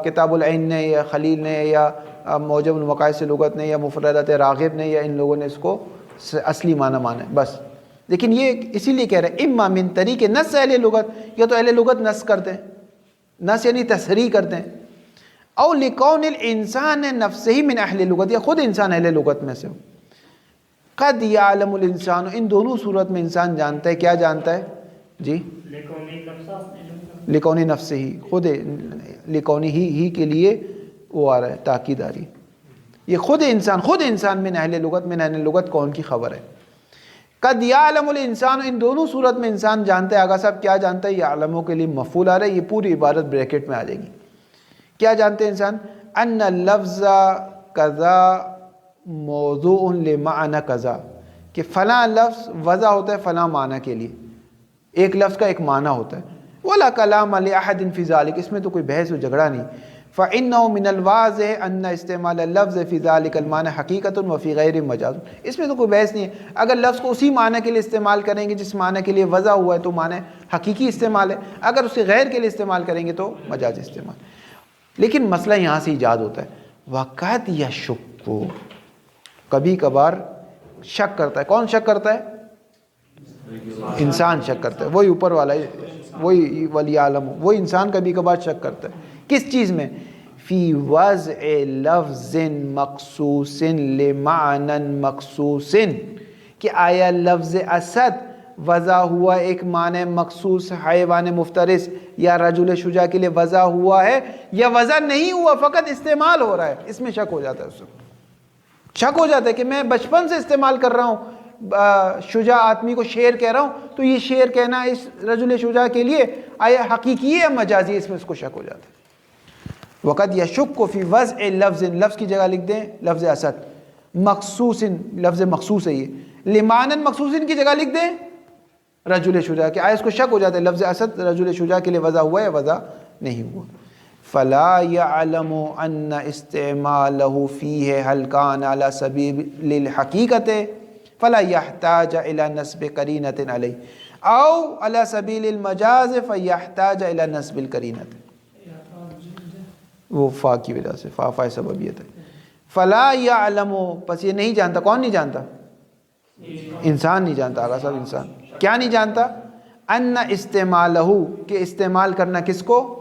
کتاب العین نے یا خلیل نے یا موجم المقاصد لغت نے یا مفردات راغب نے یا ان لوگوں نے اس کو اصلی معنی مانا ہے بس۔ لیکن یہ اسی لیے کہہ رہے ہیں اما من طریق نص اہل لغت، یا تو اہل لغت نص کرتے ہیں، نص یعنی تصریح کرتے ہیں، او لکون الانسان نفسہ من اہل لغت، یا خود انسان اہل لغت میں سے ہو۔ قد یعلم الانسان، ان دونوں صورت میں انسان جانتا ہے، کیا جانتا ہے جی؟ لکونی نفسہ ہی، خود لکونی ہی کے لیے وہ آ رہا ہے، تاکید آ رہی ہے۔ یہ خود انسان من اہل لغت، من اہل لغت کون کی خبر ہے؟ قد یعلم الانسان، ان دونوں صورت میں انسان جانتا ہے۔ آغا صاحب کیا جانتا ہے؟ یعلموں کے لیے مفعول آ رہا ہے، یہ پوری عبارت بریکٹ میں آ جائے گی۔ کیا جانتے ہیں انسان؟ ان اللفظ کذا موضوع لمعنی کذا، کہ فلاں لفظ وضع ہوتا ہے فلاں معنی کے لیے، ایک لفظ کا ایک معنی ہوتا ہے۔ ولا کلام لأحد فی ذلک، اس میں تو کوئی بحث و جھگڑا نہیں۔ فإنه من الواضح ان استعمال اللفظ فی ذلک المعنی حقیقت وفی غیر مجاز، اس میں تو کوئی بحث نہیں ہے۔ اگر لفظ کو اسی معنی کے لیے استعمال کریں گے جس معنی کے لیے وضع ہوا ہے تو معنی حقیقی استعمال ہے، اگر اسے غیر کے لیے استعمال کریں گے تو مجازی استعمال۔ لیکن مسئلہ یہاں سے ایجاد ہوتا ہے، وقت یشک، کبھی کبھار شک کرتا ہے۔ کون شک کرتا ہے؟ انسان شک کرتا ہے، وہی اوپر والا ہے، وہی ولی عالم، وہی انسان کبھی کبھار شک کرتا ہے۔ کس چیز میں؟ فی وضع لفظ مخصوص لمعنی مخصوص، کہ آیا لفظ اسد وضع ہوا ایک معنی مخصوص حیوان مفترس یا رجل شجاع کے لیے وضع ہوا ہے، یا وضع نہیں ہوا فقط استعمال ہو رہا ہے؟ اس میں شک ہو جاتا ہے، اس میں شک ہو جاتا ہے کہ میں بچپن سے استعمال کر رہا ہوں، شجاع آدمی کو شیر کہہ رہا ہوں، تو یہ شیر کہنا اس رجل شجاع کے لیے آیا حقیقی ہے یا مجازی؟ اس میں اس کو شک ہو جاتا ہے۔ وقد یشک فی وضع لفظ، لفظ کی جگہ لکھ دیں لفظ اسد، مخصوص، لفظ مخصوص ہے یہ، لمعنی مخصوص کی جگہ لکھ دیں رجل شجاع، کہ آیا اس کو شک ہو جاتا ہے لفظ اسد رجل شجاع کے لیے وضع ہوا ہے یا وضع نہیں ہوا۔ فلا يعلم ان استعماله فيه هل كان على سبيل الحقيقة فلا يحتاج الى نسب قرينة عليه او على سبيل المجاز فيحتاج الى نسب القرينة، وہ فا کی وجہ سے، فا سببیت ہے۔ فلا يعلم، پس یہ نہیں جانتا، کون نہیں جانتا؟ انسان نہیں جانتا، آقا صاحب انسان کیا نہیں جانتا؟ ان استعمالہ، کہ استعمال کرنا کس کو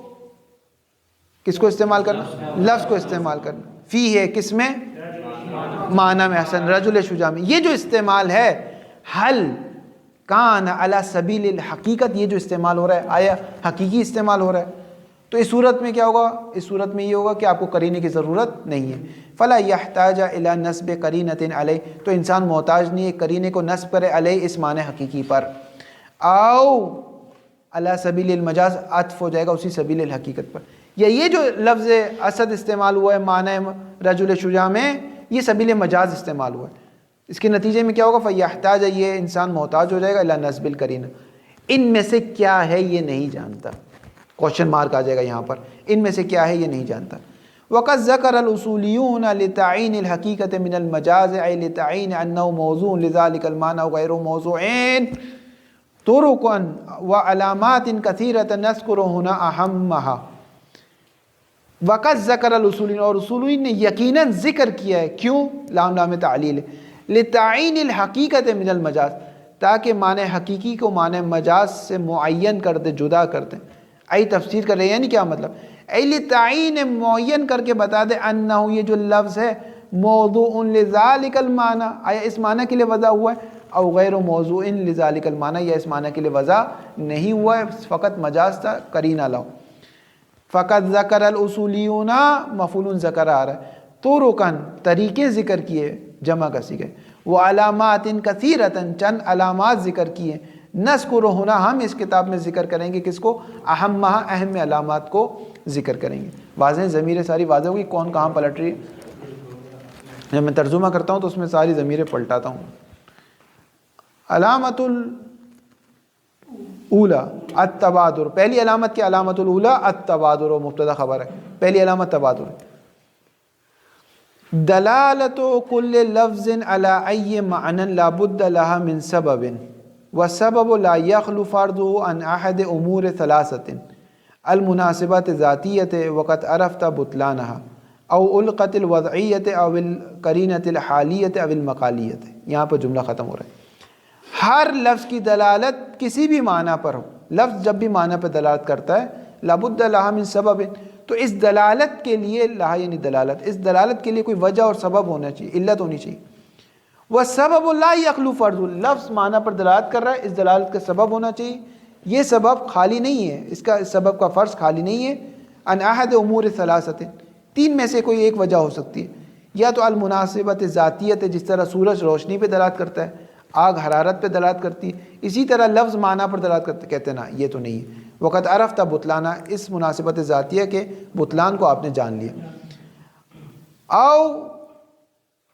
استعمال کرنا؟ لفظ کو استعمال کرنا، فی ہے کس میں؟ معنی میں، حسن رجل شجاع میں، یہ جو استعمال ہے، حل کان علی سبیل الحقیقت، یہ جو استعمال ہو رہا ہے آیا حقیقی استعمال ہو رہا ہے، تو اس صورت میں کیا ہوگا؟ اس صورت میں یہ ہوگا کہ آپ کو قرینے کی ضرورت نہیں ہے. فلا یحتاج الی نصب قرینۃ علیہ، تو انسان محتاج نہیں ہے قرینے کو نصب کرے علیہ اس معنی حقیقی پر. او علی سبیل المجاز، عطف ہو جائے گا اسی سبیل الحقیقت پر. یا یہ جو لفظ اسد استعمال ہوا ہے معنی رجل شجاع میں، یہ سبیل مجاز استعمال ہوا ہے. اس کے نتیجے میں کیا ہوگا؟ فیحتاج، یہ انسان محتاج ہو جائے گا الی نصب القرینہ. ان میں سے کیا ہے یہ نہیں جانتا، کوشچن مارک آ جائے گا یہاں پر، ان میں سے کیا ہے یہ نہیں جانتا. وقد ذکر الاصولیون لتعین الحقیقت من المجاز ای لتعین انه موضوع لذلك المعنى غیر موضوع طرقا وعلامات کثیرۃ نذکر هنا اہمها. وقد ذکر الاصولیون، اور اصولین نے یقیناً ذکر کیا ہے. کیوں؟ لام لام تعلیل ہے. لتعین الحقیقت من المجاز، تاکہ معنی حقیقی کو معنی مجاز سے معین کر دے، جدا کر دیں. ای تفسیر کر رہے ہیں، یعنی کیا مطلب؟ ای لتعین، معین کر کے بتا دے، انہ، یہ جو لفظ ہے، موضوع لذالک المعنی، آیا اس معنی کے لیے وضع ہوا ہے، او غیر موضوع لذالک المعنی، یا اس معنی کے لیے وضع نہیں ہوا ہے، فقط مجاز تھا، قرینہ لاؤ. فقط ذکر الاصولیون، مفعول ذکر آ رہا ہے، طرقاً، طریقے ذکر کیے، جمع کا صیغہ، وہ علامات کثیرتاً، چند علامات ذکر کیے. نذکر ہونا، ہم اس کتاب میں ذکر کریں گے کس کو؟ اہم علامات کو ذکر کریں گے. واضح ضمیریں ساری واضح ہوگی کون کہاں پلٹ رہی ہے. جب میں ترجمہ کرتا ہوں تو اس میں ساری ضمیریں پلٹاتا ہوں. علامت الاولی التبادر، پہلی علامت کی علامت الاولی التبادر، و مبتدا خبر ہے، پہلی علامت تبادر ہے. دلالت کل لفظ علی ای معنی لا بد لها من سبب، والسبب لا يخلو فرضه عن احد امور ثلاثه المناسبات ذاتیت وقت عرفت بطلانها او القت الوضعیت او القرینۃ الحالیت او المقالیت. یہاں پر جملہ ختم ہو رہا ہے. ہر لفظ کی دلالت کسی بھی معنی پر ہو، لفظ جب بھی معنی پر دلالت کرتا ہے، لابد لہا من سبب، تو اس دلالت کے لیے، لہا یعنی دلالت، اس دلالت کے لیے کوئی وجہ اور سبب ہونا چاہیے، علت ہونی چاہیے. وَالسَّبَبُ لَا يَخْلُو فَرْضُ، لفظ معنی پر دلالت کر رہا ہے، اس دلالت کا سبب ہونا چاہیے. یہ سبب خالی نہیں ہے، اس کا سبب کا فرض خالی نہیں ہے. عن احد امور ثلاثۃ، تین میں سے کوئی ایک وجہ ہو سکتی ہے. یا تو المناسبت ذاتیت، جس طرح سورج روشنی پہ دلالت کرتا ہے، آگ حرارت پہ دلالت کرتی ہے، اسی طرح لفظ معنی پر دلالت کرتے، کہتے ہیں نا یہ تو نہیں ہے. وقت عرفت بطلانہ، اس مناسبت ذاتیہ کے بطلان کو آپ نے جان لیا. او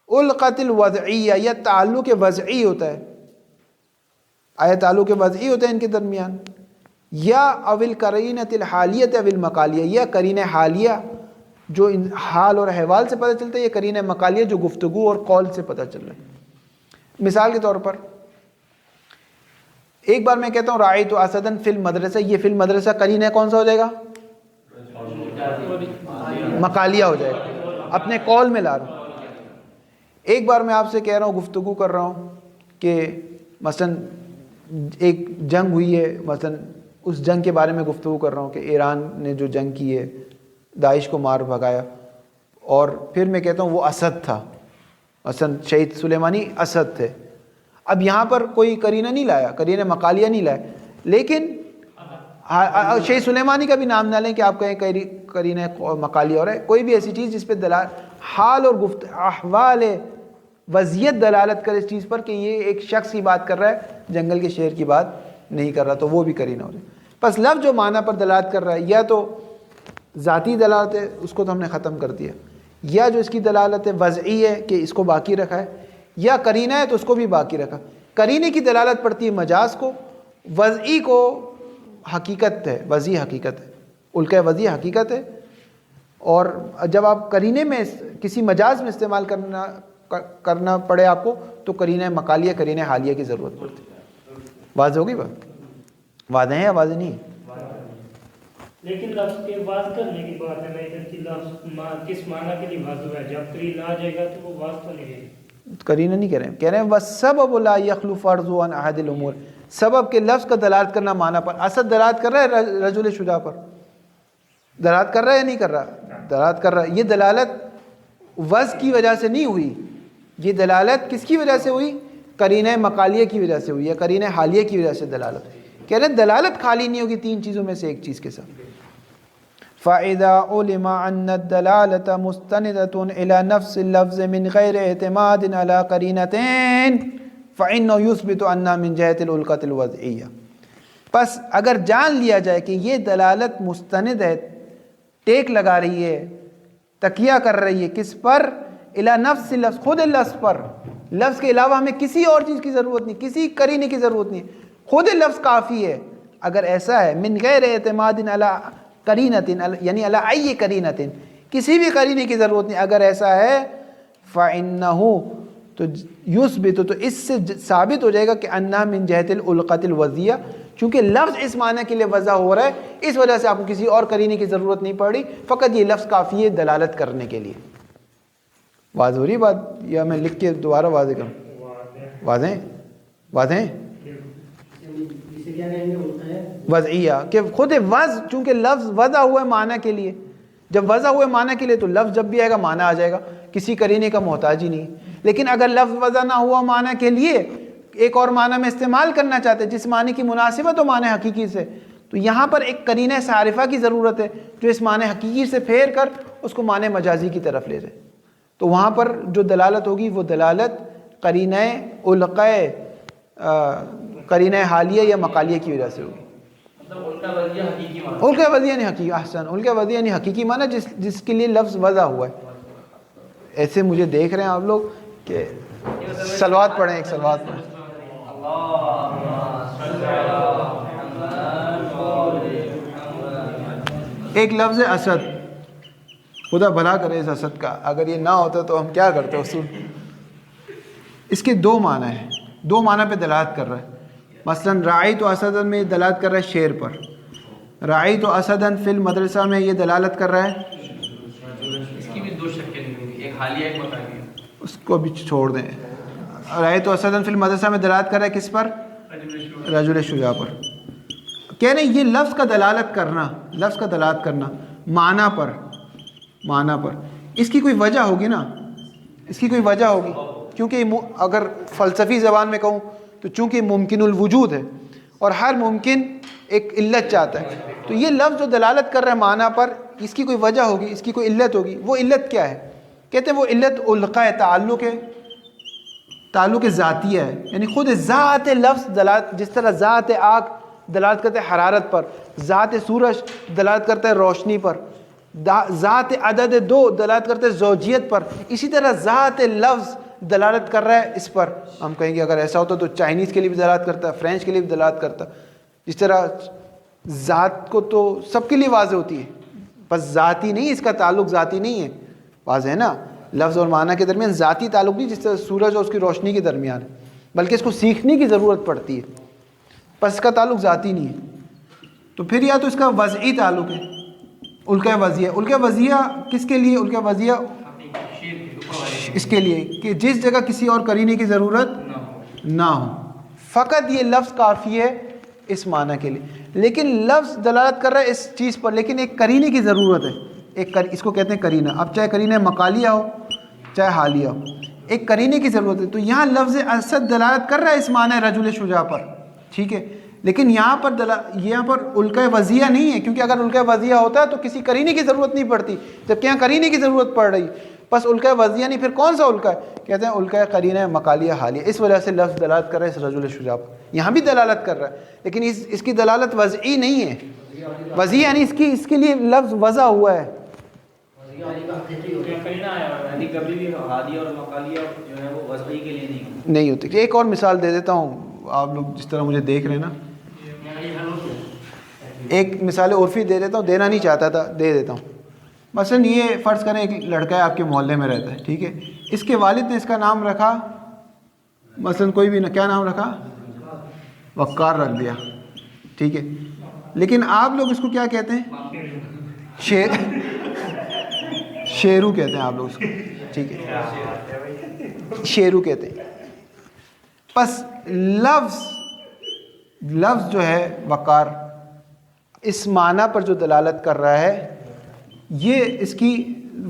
القت الوضعیہ، یا تعلق وضعی ہوتا ہے، آیا تعلق وضعی ہوتا ہے ان کے درمیان. یا اول قرینۃ الحالیت اول مقالیہ، یا قرینہ حالیہ جو حال اور احوال سے پتہ چلتا ہے، یہ قرینہ مقالیہ جو گفتگو اور قول سے پتہ چل رہا ہے. مثال کے طور پر ایک بار میں کہتا ہوں رأیت اسدًا فی المدرسہ، یہ فی المدرسہ قرینہ کون سا ہو جائے گا؟ مقالیہ ہو جائے گا، اپنے قول میں لا رہا ہوں. ایک بار میں آپ سے کہہ رہا ہوں، گفتگو کر رہا ہوں کہ مثلا ایک جنگ ہوئی ہے، مثلا اس جنگ کے بارے میں گفتگو کر رہا ہوں کہ ایران نے جو جنگ کی ہے، داعش کو مار بھگایا، اور پھر میں کہتا ہوں وہ اسد تھا، مثلا شہید سلیمانی اسد تھے. اب یہاں پر کوئی قرینہ نہیں لایا، قرینہ مقالیہ نہیں لایا، لیکن شہید سلیمانی کا بھی نام نہ لیں کہ آپ کہیں قرینہ مقالیہ ہو رہا ہے. کوئی بھی ایسی چیز جس پہ حال اور احوال وضعیت دلالت کرے اس چیز پر کہ یہ ایک شخص کی بات کر رہا ہے، جنگل کے شعر کی بات نہیں کر رہا، تو وہ بھی قرینہ ہو رہا ہے. بس لفظ جو معنی پر دلالت کر رہا ہے، یا تو ذاتی دلالت ہے، اس کو تو ہم نے ختم کر دیا، یا جو اس کی دلالت ہے وضعی ہے کہ اس کو باقی رکھا ہے، یا قرینہ ہے تو اس کو بھی باقی رکھا. قرینے کی دلالت پڑتی ہے مجاز کو، وضعی کو حقیقت ہے، وضعی حقیقت ہے، القہ وضعی حقیقت ہے. اور جب آپ قرینے میں کسی مجاز میں استعمال کرنا پڑے آپ کو، تو قرینہ مقالیہ، قرینہ حالیہ کی ضرورت پڑتی ہے. واضح ہوگی بات؟ واضح ہے یا واضح نہیں؟ لیکن لفظ کے واضح کرنے کی بات ہے، میں کہتی لفظ کس معنی کے لیے واضح ہے، جب قرینہ آ جائے گا تو وہ واضح تو نہیں ہے. قرینہ نہیں کہہ رہے ہیں وَالسَّبَبُ لَا يَخْلُو فَرْضُ عَنْ أَحَدِ الْأُمُورِ، سبب کے لفظ کا دلالت کرنا معنی پر. اسد دلالت کر رہا ہے رجل شجاع پر، دلالت کر رہا ہے یا نہیں کر رہا؟ دلالت کر رہا ہے. یہ دلالت وضع کی وجہ سے نہیں ہوئی، یہ دلالت کس کی وجہ سے ہوئی؟ قرینہ مقالیہ کی وجہ سے ہوئی ہے، قرینہ حالیہ کی وجہ سے دلالت. کہہ رہے ہیں دلالت خالی نہیں ہوگی تین چیزوں میں سے ایک چیز کے ساتھ. فَإِذَا عُلِمَ أَنَّ الدَّلَالَةَ مُسْتَنِدَةٌ إِلَى نَفْسِ اللَّفْظِ مِنْ غَيْرِ اعْتِمَادٍ عَلَى قَرِينَةٍ فَإِنَّهُ يُثْبِتُ أَنَّهَا مِنْ جِهَةِ الْأُلْقَةِ الْوَضْعِيَّةِ. پس اگر جان لیا جائے کہ یہ دلالت مستند ہے، ٹیک لگا رہی ہے، تکیہ کر رہی ہے کس پر؟ الی نفس لفظ، خود لفظ پر. لفظ کے علاوہ ہمیں کسی اور چیز کی ضرورت نہیں، کسی قرینے کی ضرورت نہیں، خود لفظ کافی ہے. اگر ایسا ہے من غیر اعتماد علی قرینۃ، یعنی علی ای قرینۃ، کسی بھی قرینے کی ضرورت نہیں، اگر ایسا ہے فإنہ تو یثبت، تو اس سے ثابت ہو جائے گا کہ انہا من جہت الالقۃ الوضعیہ، چونکہ لفظ اس معنی کے لیے وضع ہو رہا ہے، اس وجہ سے آپ کو کسی اور قرینے کی ضرورت نہیں پڑ رہی، فقط یہ لفظ کافی ہے دلالت کرنے کے لیے. واضح ہو رہی بات یا میں لکھ کے دوبارہ واضح کروں؟ واضح واضح وضعیہ کہ خود وضع، چونکہ لفظ وضع ہوا ہے معنی کے لیے، جب وضع ہوئے معنی کے لیے تو لفظ جب بھی آئے گا معنی آ جائے گا، کسی قرینے کا محتاج ہی نہیں. لیکن اگر لفظ وضع نہ ہوا معنی کے لیے، ایک اور معنی میں استعمال کرنا چاہتے ہیں جس معنی کی مناسبت ہو معنی حقیقی سے، تو یہاں پر ایک قرینہ صارفہ کی ضرورت ہے جو اس معنی حقیقی سے پھیر کر اس کو معنی مجازی کی طرف لے جائے. تو وہاں پر جو دلالت ہوگی وہ دلالت قرینہ القہ، قرینہ حالیہ یا مقالیہ کی وجہ سے ہوگی. مطلب القا وضعیہ حقیقی معنی، القا وضعیہ نہیں حقیقی، احسن، القا وضعیہ یعنی حقیقی معنی جس کے لیے لفظ وضع ہوا ہے. ایسے مجھے دیکھ رہے ہیں آپ لوگ کہ صلوات پڑھیں، ایک صلوات پڑھیں. ایک لفظ اسد، خدا بھلا کرے اس اسد کا، اگر یہ نہ ہوتا تو ہم کیا کرتے اصول. اس کے دو معنی ہیں، دو معنی پہ دلالت کر رہا ہے. مثلا رعیت اسدن میں دلالت کر رہا ہے شیر پر، رعیت اسدن فی المدرسہ میں یہ دلالت کر رہا ہے، اس کی بھی دو شکلیں ہوں گی، ایک حالیہ ایک مقالیہ. اس کو بھی چھوڑ دیں. رعیت اسدن فی المدرسہ میں دلالت کر رہا ہے کس پر؟ رجل شجاع پر. کہہ رہے ہیں یہ لفظ کا دلالت کرنا، لفظ کا دلالت کرنا معنی پر، معنی پر، اس کی کوئی وجہ ہوگی نا، اس کی کوئی وجہ ہوگی. کیونکہ اگر فلسفی زبان میں کہوں تو چونکہ ممکن الوجود ہے اور ہر ممکن ایک علت چاہتا ہے، تو یہ لفظ جو دلالت کر رہا ہے معنی پر، اس کی کوئی وجہ ہوگی، اس کی کوئی علت ہوگی. وہ علت کیا ہے؟ کہتے ہیں وہ علت القا ہے، تعلق ہے، تعلق ذاتیہ ہے. یعنی خود ذات لفظ دلالت، جس طرح ذات آگ دلالت کرتا ہے حرارت پر، ذات سورج دلالت کرتا ہے روشنی پر، ذات عدد دو دلالت کرتا ہے زوجیت پر، اسی طرح ذات لفظ دلالت کر رہا ہے اس پر. ہم کہیں گے اگر ایسا ہوتا تو چائنیز کے لیے بھی دلالت کرتا ہے، فرینچ کے لیے بھی دلالت کرتا. جس طرح ذات کو تو سب کے لیے واضح ہوتی ہے، بس ذاتی نہیں، اس کا تعلق ذاتی نہیں ہے. واضح ہے نا، لفظ اور معنی کے درمیان ذاتی تعلق نہیں جس طرح سورج اور اس کی روشنی کے درمیان ہے، بلکہ اس کو سیکھنے کی ضرورت پڑتی ہے، بس اس کا تعلق ذاتی نہیں ہے. تو پھر یا تو اس کا وضعی تعلق ہے، القا وضعیہ. القا وضعیہ کس کے لیے؟ القا وضعیہ اس کے لیے کہ جس جگہ کسی اور قرینے کی ضرورت نہ ہو، فقط یہ لفظ کافی ہے اس معنی کے لیے. لیکن لفظ دلالت کر رہا ہے اس چیز پر، لیکن ایک قرینے کی ضرورت ہے، اس کو کہتے ہیں قرینہ. اب چاہے قرینہ مقالیہ ہو چاہے حالیہ ہو، ایک قرینے کی ضرورت ہے. تو یہاں لفظ اسد دلالت کر رہا ہے اس معنی رجل شجاع پر، ٹھیک ہے، لیکن یہاں پر القا وضعیہ نہیں ہے، کیونکہ اگر القا وضعیہ ہوتا ہے تو کسی قرینے کی ضرورت نہیں پڑتی، جبکہ یہاں قرینے کی ضرورت پڑ رہی. بس القا وضعیہ نہیں، پھر کون سا القا ہے؟ کہتے ہیں القا قرینہ مقالیہ حالیہ. اس وجہ سے لفظ دلالت کر رہا ہے اس رجل شجاع پر. یہاں بھی دلالت کر رہا ہے، لیکن اس کی دلالت وضعی نہیں ہے. وضعی یعنی اس کے لیے لفظ وضع ہوا ہے. کبھی بھی حالیہ اور مقالیہ جو ہے وہ وضعی کے لیے نہیں ہوتی. ایک اور مثال دے دیتا ہوں، آپ لوگ جس طرح مجھے دیکھ رہے ہیں نا، ایک مثال عرفی دے دیتا ہوں، دینا نہیں چاہتا تھا، دے دیتا ہوں. مثلا یہ فرض کریں ایک لڑکا ہے آپ کے محلے میں رہتا ہے، ٹھیک ہے، اس کے والد نے اس کا نام رکھا مثلا کوئی بھی کیا نام رکھا؟ وقار رکھ دیا، ٹھیک ہے، لیکن آپ لوگ اس کو کیا کہتے ہیں؟ شیرو کہتے ہیں آپ لوگ اس کو، ٹھیک ہے، شیرو کہتے ہیں. پس لفظ جو ہے وقار، اس معنی پر جو دلالت کر رہا ہے یہ اس کی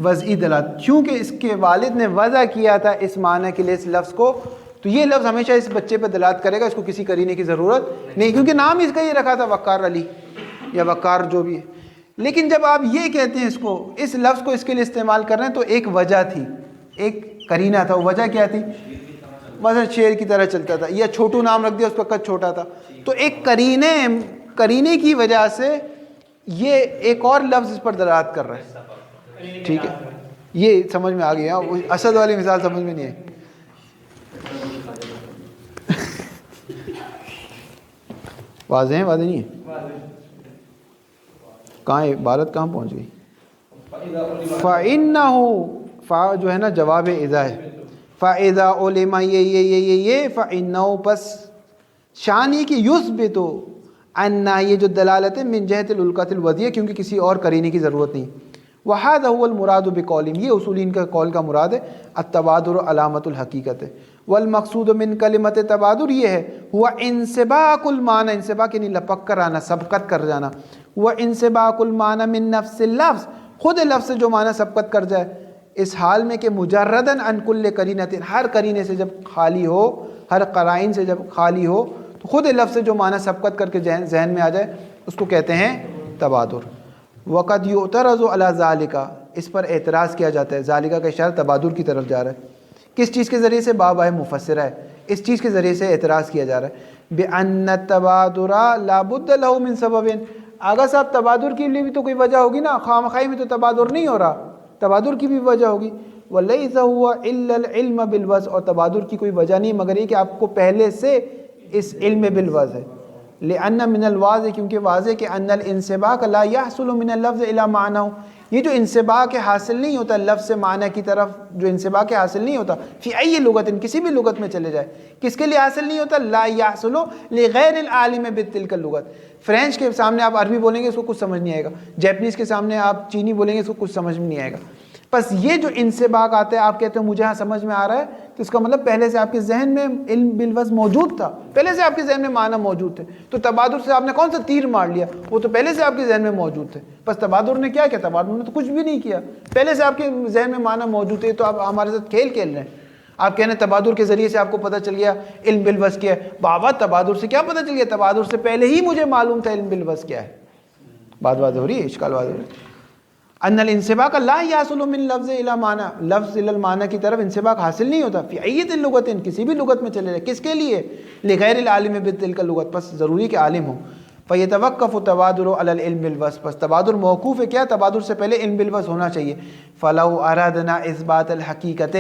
وضعی دلالت، چونکہ اس کے والد نے وضع کیا تھا اس معنی کے لیے اس لفظ کو، تو یہ لفظ ہمیشہ اس بچے پہ دلالت کرے گا، اس کو کسی قرینے کی ضرورت نہیں، کیونکہ نام اس کا یہ رکھا تھا وقار علی یا وقار جو بھی ہے۔ لیکن جب آپ یہ کہتے ہیں اس کو، اس لفظ کو اس کے لیے استعمال کر رہے ہیں، تو ایک وجہ تھی، ایک قرینہ تھا۔ وہ وجہ کیا تھی؟ مثلا شیر کی طرح چلتا تھا، یا چھوٹو نام رکھ دیا، اس کا قد چھوٹا تھا، تو ایک قرینے کی وجہ سے یہ ایک اور لفظ اس پر دلالت کر رہا ہے، ٹھیک ہے؟ یہ سمجھ میں آ گیا، اسد والی مثال سمجھ میں نہیں آئی؟ واضح ہے؟ واضح نہیں ہے؟ کہاں عبارت کہاں پہنچ گئی؟ فَإِنَّهُ، فا جو ہے نا جواب اذا ہے، فَإِذَا عُلِمَ یہ فَإِنَّهُ، پس شان یہ کہ یثبت ان، یہ جو دلالت ہے من جہت الالقۃ الوضعیہ، کیونکہ کسی اور قرینے کی ضرورت نہیں۔ وَهَذَا هُوَ الْمُرَادُ بِقَوْلِهِمْ، یہ اصولین کا قول کا مراد ہے، التبادر علامت الحقیقت ہے، والمقصود من کلمت تبادر یہ ہے، ہوا انسباق المعنی، انسباق یعنی لپک کر آنا، سبقت کر جانا، ہوا انسباق المعنی من نفس اللفظ، خود لفظ سے جو معنی سبقت کر جائے، اس حال میں کہ مجردن عن کل قرینۃ، ہر قرینے سے جب خالی ہو، ہر قرائن سے جب خالی ہو، تو خود لفظ سے جو معنی سبقت کر کے ذہن میں آ جائے، اس کو کہتے ہیں تبادر۔ وقد یعترض علی ذالک، اس پر اعتراض کیا جاتا ہے، ذالک کا اشارہ تبادر کی طرف جا رہا ہے، کس چیز کے ذریعے سے؟ باب ہے مفسرہ ہے، اس چیز کے ذریعے سے اعتراض کیا جا رہا ہے، بِأَنَّ التَّبَادُرَ لَا بُدَّ لَهُ مِن سَبَبٍ، آغا صاحب تبادر کے لیے بھی تو کوئی وجہ ہوگی نا، خامخوائی میں تو تبادر نہیں ہو رہا، تبادر کی بھی وجہ ہوگی۔ وَلَيْسَ هُوَ إِلَّا الْعِلْمَ بِالْوَضْعِ، اور تبادر کی کوئی وجہ نہیں مگر یہ کہ آپ کو پہلے سے اس علم بالوضع ہے، لِأَنَّ مِنَ الْوَاضِحِ، کیونکہ واضح کہ أَنَّ الْإِنْسِبَاقَ لَا يَحْصُلُ مِنَ اللَّفْظِ إِلَى مَعْنَهُ، یہ جو انسباق حاصل نہیں ہوتا لفظ سے معنی کی طرف، جو انسباق حاصل نہیں ہوتا فی ای لغت، کسی بھی لغت میں چلے جائے، کس کے لیے حاصل نہیں ہوتا؟ لا یحصل لغیر العالم بتلک اللغت، فرینچ کے سامنے آپ عربی بولیں گے اس کو کچھ سمجھ نہیں آئے گا، جیپنیز کے سامنے آپ چینی بولیں گے اس کو کچھ سمجھ میں نہیں آئے گا۔ بس یہ جو انسباق آتا ہے، آپ کہتے ہیں مجھے ہاں سمجھ میں آ رہا ہے، تو اس کا مطلب پہلے سے آپ کے ذہن میں علم بالوضع موجود تھا، پہلے سے آپ کے ذہن میں معنی موجود تھے، تو تبادر سے آپ نے کون سا تیر مار لیا؟ وہ تو پہلے سے آپ کے ذہن میں موجود تھے۔ بس تبادر نے کیا کیا؟ تبادر نے تو کچھ بھی نہیں کیا، پہلے سے آپ کے ذہن میں معنی موجود تھے، تو آپ ہمارے ساتھ کھیل کھیل رہے ہیں۔ آپ کہنے تبادر کے ذریعے سے آپ کو پتہ چل گیا علم بالوضع کیا ہے، بابا تبادر سے کیا پتہ چل گیا؟ تبادر سے پہلے ہی مجھے معلوم تھا علم بالوضع کیا ہے۔ بات ہو رہی ہے، اشکال بات ہو رہی ہے۔ ان الانسباق لا یحصل من لفظ الى معنی، لفظ الى المعنی کی طرف انسباق حاصل نہیں ہوتا فی ایت اللغت، کسی بھی لغت میں چلے جائے، کس کے لیے؟ لغیر العالم بتلک اللغت، پس ضروری کہ عالم ہو۔ فیتوقف تبادر علی العلم بالوصف، پس تبادر موقوف ہے کیا؟ تبادر سے پہلے علم بالوصف ہونا چاہیے۔ فلو ارادنا اثبات الحقیقت،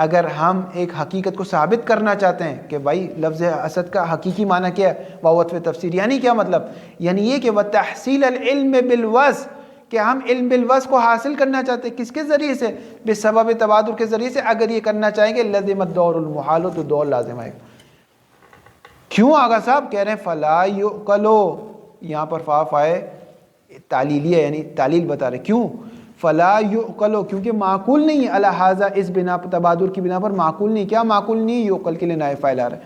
اگر ہم ایک حقیقت کو ثابت کرنا چاہتے ہیں کہ بھائی لفظ اسد کا حقیقی معنی کیا ہے، وعطف تفسیر، یعنی کیا مطلب؟ یعنی یہ کہ وتحصیل العلم بالوصف، کہ ہم علم بالوصف کو حاصل کرنا چاہتے ہیں، کس کے ذریعے سے؟ بسبب تبادر کے ذریعے سے۔ اگر یہ کرنا چاہیں گے لازم الدور المحال، تو دور لازم آئے گا۔ کیوں آغا صاحب کہہ رہے ہیں فلا یعقلو، یہاں پر فائے تعلیلیہ یعنی تعلیل بتا رہے، کیوں فلا یعقلو؟ کیونکہ معقول نہیں ہے، لہذا اس بنا پر، تبادر کی بنا پر معقول نہیں۔ کیا معقول نہیں؟ یعقل کے لیے نائب فاعل آ رہا ہے۔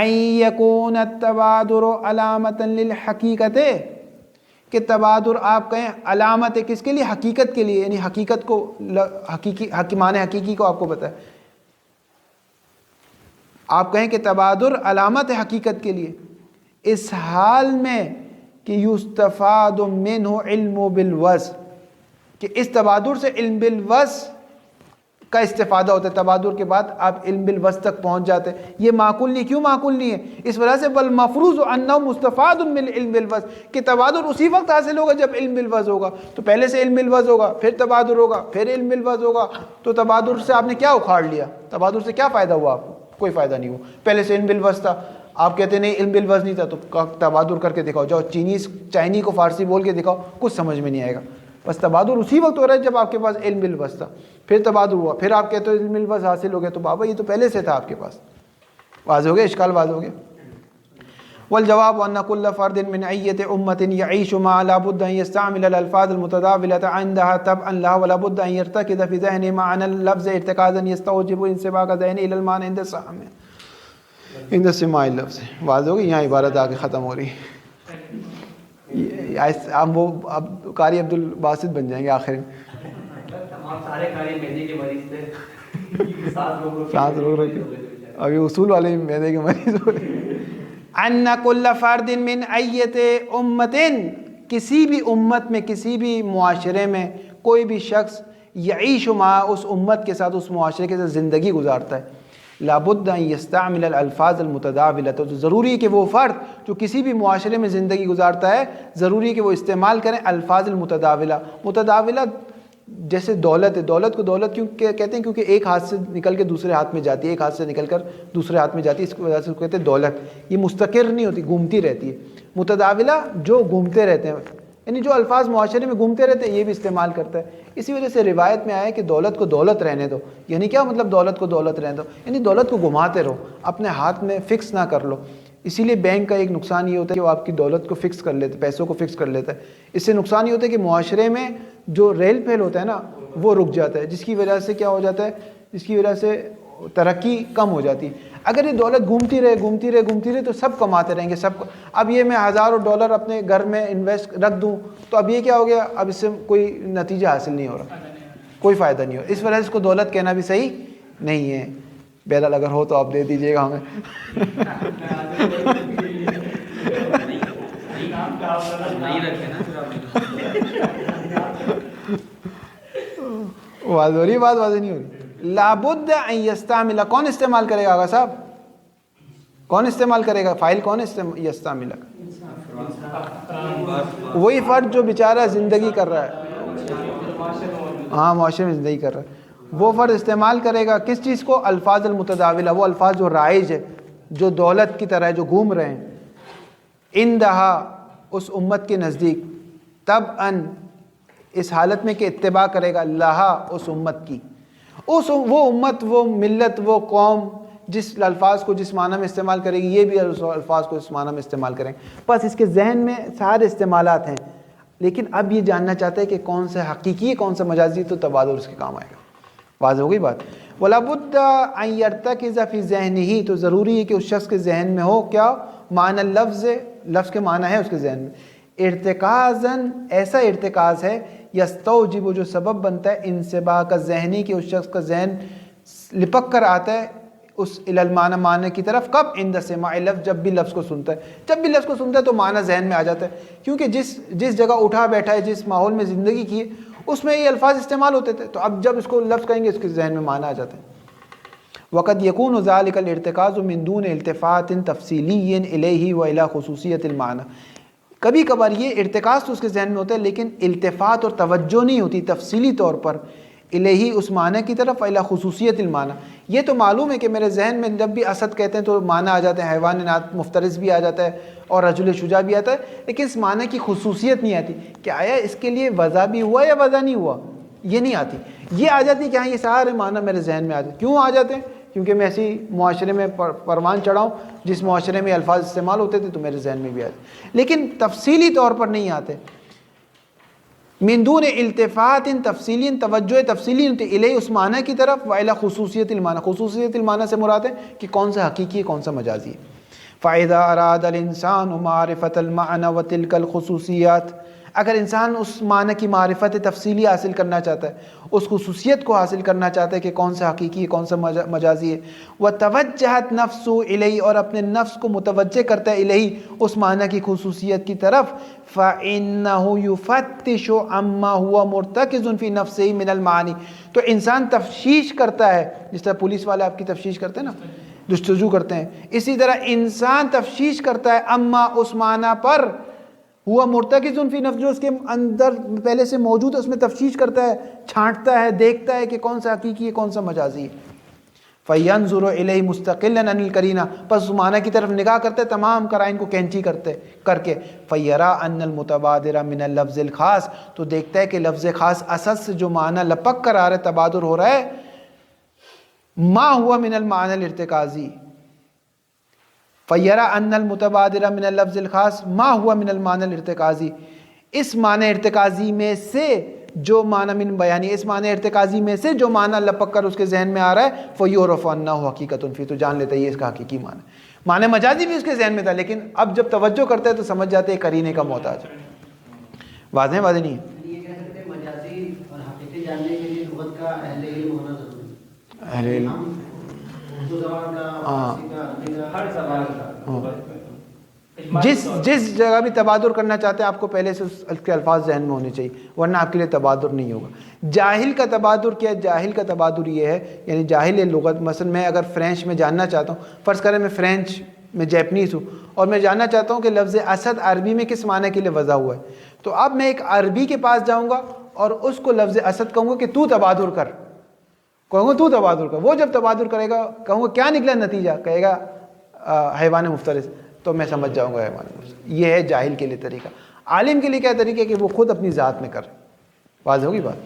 ان یکون التبادر علامتا للحقیقت، کہ تبادر آپ کہیں علامت ہے کس کے لیے؟ حقیقت کے لیے، یعنی حقیقت کو، حقیقی معنی حقیقی کو آپ کو پتہ ہے، آپ کہیں کہ تبادر علامت ہے حقیقت کے لیے، اس حال میں کہ یستفاد منہ علم بالوصف، کہ اس تبادر سے علم بالوصف کا استفادہ ہوتا ہے، تبادر کے بعد آپ علم بالوصف تک پہنچ جاتے ہیں۔ یہ معقول نہیں، کیوں معقول نہیں ہے؟ اس وجہ سے بل مفروض انہ مستفاد من علم بالوصف، کہ تبادر اسی وقت حاصل ہوگا جب علم بالوصف ہوگا، تو پہلے سے علم بالوصف ہوگا، پھر تبادر ہوگا، پھر علم بالوصف ہوگا، تو تبادر سے آپ نے کیا اکھاڑ لیا؟ تبادر سے کیا فائدہ ہوا آپ کو؟ کوئی فائدہ نہیں ہوا۔ پہلے سے علم بالوصف تھا، آپ کہتے ہیں نہیں علم بالوصف نہیں تھا، تو تبادر کر کے دکھاؤ، جاؤ چائنی کو فارسی بول کے دکھاؤ، کچھ سمجھ میں نہیں آئے گا۔ بس تبادر اسی وقت ہو رہا ہے جب آپ کے پاس علم بالوصف تھا، پھر تبادر ہوا، پھر آپ کہتے ہو علم بالوصف حاصل ہو گیا، تو بابا یہ تو پہلے سے تھا آپ کے پاس۔ واضح ہو گیا؟ اشکال واضح ہو گیا؟ والجواب ان كل فرد من ایت امت يعيش مع لا بد ان يستعمل الالفاظ المتداولة عندها تبعا لها ولا بد ان يرتكز في ذهنه معنى اللفظ ارتكازا يستوجب انسباق ذهنه الى المعنى عند سماع اللفظ۔ واضح ہو گیا؟ یہاں عبارت آگے ختم ہو رہی ہے، اب وہ اب قاری عبد الباسط بن جائیں گے آخر میں۔ تمام سارے قاری مہندی کے مریض تھے، 7 لوگ رکھے ابھی اصول والے میدے کے مریض ہو رہے ہیں. ان کل فرد من ایت امتن، کسی بھی امت میں، کسی بھی معاشرے میں کوئی بھی شخص یعیش مع، اس امت کے ساتھ، اس معاشرے کے ساتھ زندگی گزارتا ہے، لابد ان یستعمل الالفاظ المتداولہ، تو ضروری ہے کہ وہ فرد جو کسی بھی معاشرے میں زندگی گزارتا ہے ضروری ہے کہ وہ استعمال کریں الفاظ المتداولہ. متداولہ جیسے دولت ہے، دولت کو دولت کیوں کہتے ہیں؟ کیونکہ ایک ہاتھ سے نکل کے دوسرے ہاتھ میں جاتی ہے، ایک ہاتھ سے نکل کر دوسرے ہاتھ میں جاتی ہے، اس کی وجہ سے اس کو کہتے ہیں دولت. یہ مستقر نہیں ہوتی، گھومتی رہتی ہے. متداولہ جو گھومتے رہتے ہیں، یعنی جو الفاظ معاشرے میں گھومتے رہتے ہیں یہ بھی استعمال کرتا ہے. اسی وجہ سے روایت میں آیا کہ دولت کو دولت رہنے دو. یعنی کیا مطلب دولت کو دولت رہنے دو؟ یعنی دولت کو گھماتے رہو، اپنے ہاتھ میں فکس نہ کر لو. اسی لیے بینک کا ایک نقصان یہ ہوتا ہے کہ وہ آپ کی دولت کو فکس کر لیتے، پیسوں کو فکس کر لیتا ہے. اس سے نقصان یہ ہوتا ہے کہ معاشرے میں جو ریل پھیل ہوتا ہے نا وہ رک جاتا ہے، جس کی وجہ سے کیا ہو جاتا ہے، جس کی وجہ سے ترقی کم ہو جاتی ہے. اگر یہ دولت گھومتی رہے گھومتی رہے گھومتی رہے تو سب کماتے رہیں گے، سب. اب یہ میں $1000 اپنے گھر میں انویسٹ رکھ دوں تو اب یہ کیا ہو گیا، اب اس سے کوئی نتیجہ حاصل نہیں ہو رہا، کوئی فائدہ نہیں ہو. اس وجہ سے اس کو دولت کہنا بھی صحیح نہیں ہے. بہرحال اگر ہو تو آپ دے دیجیے گا ہمیں. نہیں رکھے نا پھر آپ واضح ہو رہی بات؟ واضح نہیں ہو رہی. لابد ان یستعمل، کون استعمال کرے گا آغا صاحب؟ کون استعمال کرے گا؟ فائل کون یستعمل؟ وہی فرد جو بیچارہ زندگی کر رہا ہے، ہاں معاشرے میں زندگی کر رہا ہے، وہ فرد استعمال کرے گا کس چیز کو؟ الفاظ المتداولہ، وہ الفاظ جو رائج ہے، جو دولت کی طرح ہے، جو گھوم رہے ہیں. اندہا، اس امت کے نزدیک، تب ان، اس حالت میں کہ اتباع کرے گا، لہا، اس امت کی، وہ امت، وہ ملت، وہ قوم جس الفاظ کو جس معنی میں استعمال کرے گی یہ بھی اس الفاظ کو اس معنی میں استعمال کریں. بس اس کے ذہن میں سارے استعمالات ہیں، لیکن اب یہ جاننا چاہتے ہیں کہ کون سا حقیقی ہے کون سا مجازی، تو تبادل اس کے کام آئے گا. واضح ہو گئی بات؟ وَلَا بُدَّ أَن يَرْتَكِزَ فِي ذِهْنِهِ، تو ضروری ہے کہ اس شخص کے ذہن میں ہو کیا؟ معنی اللفظ، لفظ کے معنی ہے اس کے ذہن میں. ارتکازاً، ایسا ارتکاز ہے، یستوجب، جو سبب بنتا ہے، انسباق الذہنی، کہ اس شخص کا ذہن لپک کر آتا ہے اس المعنی، معنی کی طرف. کب؟ عند سماع لفظ، جب بھی لفظ کو سنتا ہے. جب بھی لفظ کو سنتا ہے تو معنی ذہن میں آ جاتا ہے، کیونکہ جس جگہ اٹھا بیٹھا ہے، جس ماحول میں زندگی کی ہے اس میں یہ الفاظ استعمال ہوتے تھے، تو اب جب اس کو لفظ کہیں گے اس کے ذہن میں معنی آ جاتے ہیں. وقد يكون ذلك الارتكاز من دون التفات تفصیلی الیہ والى خصوصیت المعنی، کبھی کبھار یہ ارتکاز تو اس کے ذہن میں ہوتا ہے لیکن التفات اور توجہ نہیں ہوتی تفصیلی طور پر الیہ، اس معنی کی طرف، والى خصوصیت المعنی. یہ تو معلوم ہے کہ میرے ذہن میں جب بھی اسد کہتے ہیں تو معنی آ جاتے ہیں، حیوان مفترس بھی آ جاتا ہے اور رجل شجاع بھی آتا ہے، لیکن اس معنی کی خصوصیت نہیں آتی کہ آیا اس کے لیے وضع بھی ہوا یا وضع نہیں ہوا، یہ نہیں آتی. یہ آ جاتی کہ ہاں یہ سارے معنی میرے ذہن میں آتے. کیوں آ جاتے ہیں؟ کیونکہ میں ایسی معاشرے میں پروان چڑھاؤں جس معاشرے میں الفاظ استعمال ہوتے تھے تو میرے ذہن میں بھی آتے، لیکن تفصیلی طور پر نہیں آتے. من دون التفات تفصیلی، توجہ تفصیلی الیہ، اس معنی کی طرف، وإلی خصوصیت المعنی، خصوصیت المعنی سے مراد ہے کہ کون سا حقیقی ہے کون سا مجازی ہے. فإذا أراد الإنسان معرفة المعنى وتلك الخصوصیات، اگر انسان اس معنی کی معرفت تفصیلی حاصل کرنا چاہتا ہے، اس خصوصیت کو حاصل کرنا چاہتا ہے کہ کون سا حقیقی ہے کون سا مجازی ہے، وتوجہت نفس الیہ، اور اپنے نفس کو متوجہ کرتا ہے الیہ، اس معنی کی خصوصیت کی طرف، فإنه يفتش عما هو مرتکز فی نفسه من المعانی، تو انسان تفتیش کرتا ہے، جس طرح پولیس والے آپ کی تفتیش کرتے ہیں نا، جستجو کرتے ہیں، اسی طرح انسان تفتیش کرتا ہے اما، اس معنی پر، ہوا مرتکز فی نفس، جو اس کے اندر پہلے سے موجود ہے اس میں تفتیش کرتا ہے، چھانٹتا ہے، دیکھتا ہے کہ کون سا حقیقی ہے کون سا مجازی ہے. فینظر الیہ مستقلا عن القرینہ، پس اس معنی کی طرف نگاہ کرتے تمام قرائن کو کینچی کر کے، فیرا ان المتبادر من اللفظ الخاص، تو دیکھتا ہے کہ لفظ خاص اسد سے جو معنی لپک کر آ رہا ہے، تبادر ہو رہا ہے، ما ہوا من المعنی الارتکازی، فیرا ان المتبادر من اللفظ الخاص ما ہوا من المعنی الارتکازی، اس معنی ارتکازی میں سے جو معنی من بیانی، اس معنی ارتکازی میں سے جو معنی لپک کر اس کے ذہن میں آ رہا ہے، فیعرف انہ حقیقت فی، تو جان لیتا ہے یہ اس کا حقیقی معنی. معنی مجازی بھی اس کے ذہن میں تھا لیکن اب جب توجہ کرتا ہے تو سمجھ جاتے ہیں قرینے کا محتاج. واضح ہے واضح نہیں ہے؟ یہ کہہ سکتے ہیں مجازی اور حقیقی جاننے کے لیے لغت کا اہل علم ہونا ضروری ہے. اہل علم، اردو زبان کا، فارسی کا، عربی کا، ہر زبان کا جس جگہ بھی تبادر کرنا چاہتے ہیں آپ کو پہلے سے اس کے الفاظ ذہن میں ہونے چاہیے، ورنہ آپ کے لیے تبادر نہیں ہوگا۔ جاہل کا تبادر کیا ہے؟ جاہل کا تبادر یہ ہے، یعنی جاہل لغت، مثلا میں اگر فرینچ میں جاننا چاہتا ہوں، فرض کریں میں فرینچ میں جیپنیز ہوں اور میں جاننا چاہتا ہوں کہ لفظ اسد عربی میں کس معنی کے لیے وضع ہوا ہے، تو اب میں ایک عربی کے پاس جاؤں گا اور اس کو لفظ اسد کہوں گا کہ تو تبادر کر، کہوں گا تو تبادر کر۔ وہ جب تبادر کرے گا کہوں گا کیا نکلا نتیجہ، کہے گا حیوان مفترس، تو میں سمجھ جاؤں گا حیوان مفترس۔ یہ ہے جاہل کے لیے طریقہ۔ عالم کے لیے کیا طریقہ ہے کہ وہ خود اپنی ذات میں کرے۔ واضح ہوگی بات؟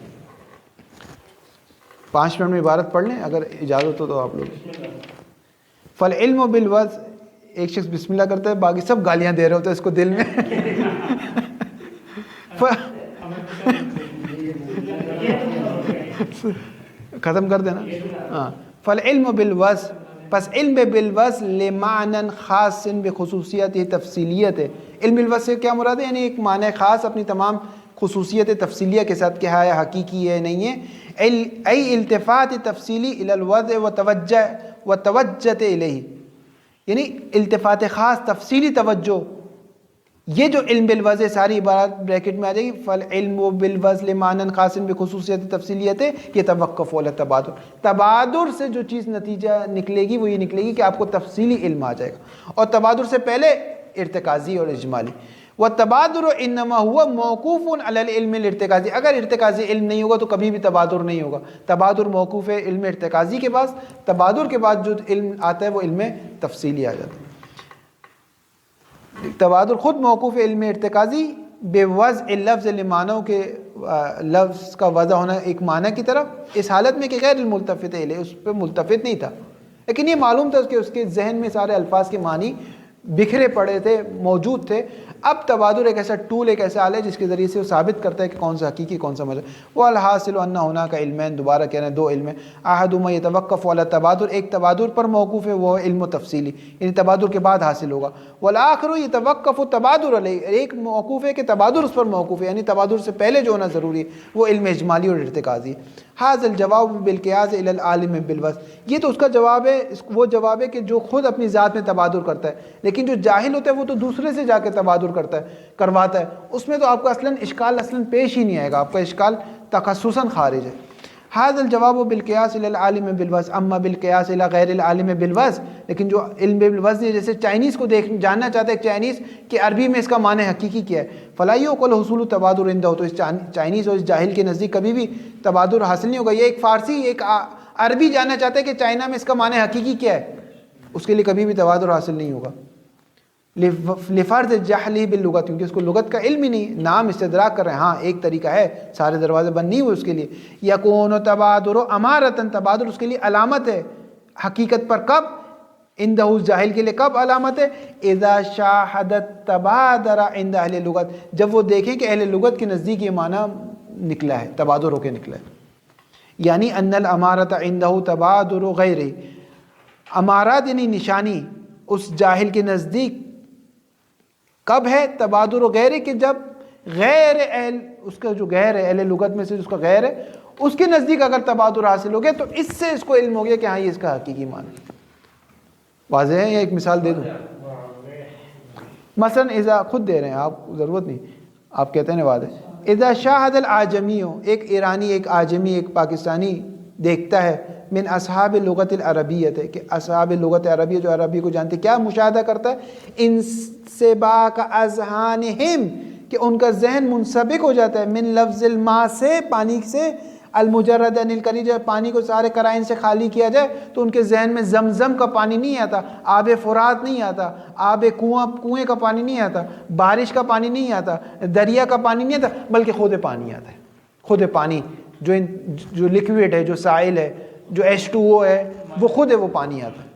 5 منٹ میں عبارت پڑھ لیں اگر اجازت ہو تو آپ لوگ۔ فالعلم بالوضع، ایک شخص بسم اللہ کرتا ہے، باقی سب گالیاں دے رہے ہوتے ہیں اس کو دل میں۔ ختم کر دینا۔ ہاں، فالعلم بالوضع، پس علم بالوضع لمعنی خاص بخصوصیت تفصیلیت ہے۔ علم بالوضع سے کیا مراد ہے؟ یعنی ایک معنی خاص اپنی تمام خصوصیت تفصیلیہ کے ساتھ، کیا ہے حقیقی ہے نہیں ہے، ای التفات تفصیلی الی الوضع وتوجہ الیہ، یعنی التفات خاص تفصیلی توجہ، یہ جو علم بالوضع ساری عبارت بریکٹ میں آ جائے گی، فالعلم بالوضع لمعنی خاص بخصوصیت تفصیلیت یتوقف علی التبادر، تبادر سے جو چیز نتیجہ نکلے گی وہ یہ نکلے گی کہ آپ کو تفصیلی علم آ جائے گا، اور تبادر سے پہلے ارتکازی اور اجمالی۔ والتبادر انما هو موقوف علی العلم الارتکازی، اگر ارتکازی علم نہیں ہوگا تو کبھی بھی تبادر نہیں ہوگا۔ تبادر موقوف ہے علم ارتکازی کے پاس، تبادر کے بعد جو علم آتا ہے وہ علم تفصیلی آ جاتا ہے۔ تبادر خود موقوف علم ارتکازی بے وضع لفظ لمعنوں کے لفظ کا وضع ہونا ایک معنی کی طرف، اس حالت میں کہ غیر الملتفت الیہ، اس پہ ملتفت نہیں تھا، لیکن یہ معلوم تھا کہ اس کے ذہن میں سارے الفاظ کے معنی بکھرے پڑے تھے، موجود تھے۔ اب تبادر ایک ایسا ٹول، ایک ایسا آلہ ہے جس کے ذریعے سے وہ ثابت کرتا ہے کہ کون سا حقیقی کون سا مجاز۔ والحاصل ان هناك علمین، دوبارہ کہہ رہے ہیں 2 علم ہیں، احدهما يتوقف على التبادر، ایک تبادر پر موقوف ہے وہ علم تفصیلی، یعنی تبادر کے بعد حاصل ہوگا، والآخر يتوقف التبادر علیہ، ایک موقوف ہے کہ تبادر اس پر موقوف ہے، یعنی تبادر سے پہلے جو ہونا ضروری ہے وہ علم اجمالی اور ارتکازی ہے۔ حاذ الجواب بالقیاس الى العالم بالوضع، یہ تو اس کا جواب ہے، وہ جواب ہے کہ جو خود اپنی ذات میں تبادر کرتا ہے، لیکن جو جاہل ہوتا ہے وہ تو دوسرے سے جا کے تبادر کرواتا ہے، اس میں تو آپ کو اصلاً اشکال پیش ہی نہیں آئے گا، آپ کا اشکال تخصصاً خارج ہے۔ حاذ الجواب بالقیاس الى العالم بالوضع، اما بالقیاس الى غیر العالم بالوضع، لیکن جو علم بالوضع جیسے چائنیز کو جاننا چاہتا ہے چائنیز کہ عربی میں اس کا معنی حقیقی کیا ہے، فلا يعقل حصول تبادر عنده، تو اس چائنیز اور اس جاہل کے نزدیک کبھی بھی تبادر حاصل نہیں ہوگا۔ یہ ایک فارسی ایک عربی جاننا چاہتا ہے کہ چائنا میں اس کا معنی حقیقی کیا ہے، اس کے لیے کبھی بھی تبادر حاصل نہیں ہوگا۔ لفرض جہلی باللغت، کیونکہ اس کو لغت کا علم ہی نہیں، نام استدراک کر رہے ہیں، ہاں ایک طریقہ ہے، سارے دروازے بند نہیں ہوئے اس کے لیے۔ یکون تبادر امارتن، تبادر اس کے لیے علامت ہے حقیقت پر، کب؟ عندہ اس جاہل کے لیے کب علامت ہے؟ اذا شاہدت تبادر عند اہل لغت، جب وہ دیکھیں کہ اہل لغت کے نزدیک یہ معنی نکلا ہے، تبادر ہو کے نکلا ہے۔ یعنی ان الامارت عندہ تبادر غیرہ، امارات یعنی نشانی اس جاہل کے نزدیک کب ہے؟ تبادر غیر، کہ جب غیر اہل، اس کا جو غیر ہے اہل لغت میں سے جس کا غیر ہے اس کے نزدیک اگر تبادر حاصل ہو گیا تو اس سے اس کو علم ہو گیا کہ ہاں یہ اس کا حقیقی معنی۔ واضح ہے؟ یا ایک مثال دے دوں؟ مثلا اذا، خود دے رہے ہیں آپ، ضرورت نہیں، آپ کہتے ہیں نا واضح، اذا شاہد العجمی، ایک ایرانی، ایک عاجمی، ایک پاکستانی دیکھتا ہے، من اصحاب لغت العربیت ہے، کہ اصحاب لغت عربیہ جو عربی کو جانتے، کیا مشاہدہ کرتا ہے؟ انسباق اذہانہم، کہ ان کا ذہن منسبق ہو جاتا ہے، من لفظ الماء سے، پانی سے، المجرد عن القری، جب پانی کو سارے قرائن سے خالی کیا جائے تو ان کے ذہن میں زمزم کا پانی نہیں آتا، آب فرات نہیں آتا، آب کنویں کا پانی نہیں آتا، بارش کا پانی نہیں آتا، دریا کا پانی نہیں آتا، بلکہ خود پانی آتا ہے، خود پانی جو لکوڈ ہے، جو سائل ہے، جو H2O ہے، وہ خود ہے، وہ پانی آتا ہے۔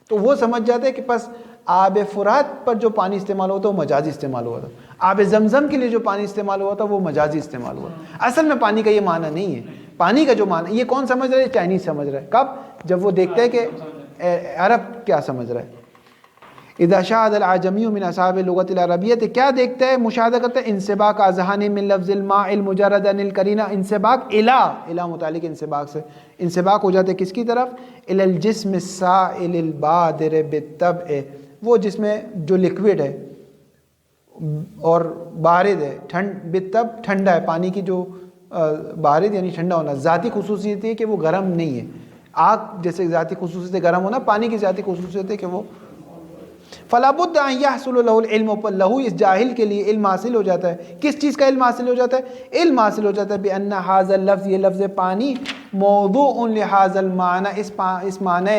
تو وہ سمجھ جاتے ہیں کہ پس آب فرات پر جو پانی استعمال ہوتا ہے وہ مجازی استعمال ہوا تھا، آب زمزم کے لیے جو پانی استعمال ہوا تھا وہ مجازی استعمال ہوا تھا، اصل میں پانی کا یہ معنی نہیں ہے۔ پانی کا جو معنی، یہ کون سمجھ رہا ہے؟ چائنیز سمجھ رہا ہے، کب؟ جب وہ دیکھتا ہے کہ عرب کیا سمجھ رہا ہے۔ اذا شاہد العجمی من اصحاب اللغۃ العربیہ، کیا دیکھتا ہے، مشاہدہ کرتا ہے، انسباق اذہان من لفظ الماء المجرد عن القرینہ، انسباق الی متعلق انسباق سے، انسباق ہو جاتا ہے کس کی طرف، الی الجسم السائل البادر بالطبع، وہ جسم جو لکوڈ ہے اور بارد ہے، بالطبع ٹھنڈا ہے، پانی کی جو بارد یعنی ٹھنڈا ہونا، ذاتی خصوصیت ہے کہ وہ گرم نہیں ہے، آگ جیسے ذاتی خصوصیت ہے گرم ہونا، پانی کی ذاتی خصوصیت ہے کہ وہ فلا بد ان يحصل له العلم، لہو اس جاہل کے لیے علم حاصل ہو جاتا ہے، کس چیز کا علم حاصل ہو جاتا ہے، علم حاصل ہو جاتا ہے بان هذا اللفظ، یہ لفظ پانی، موضوع لهذا المعنى، اس معنی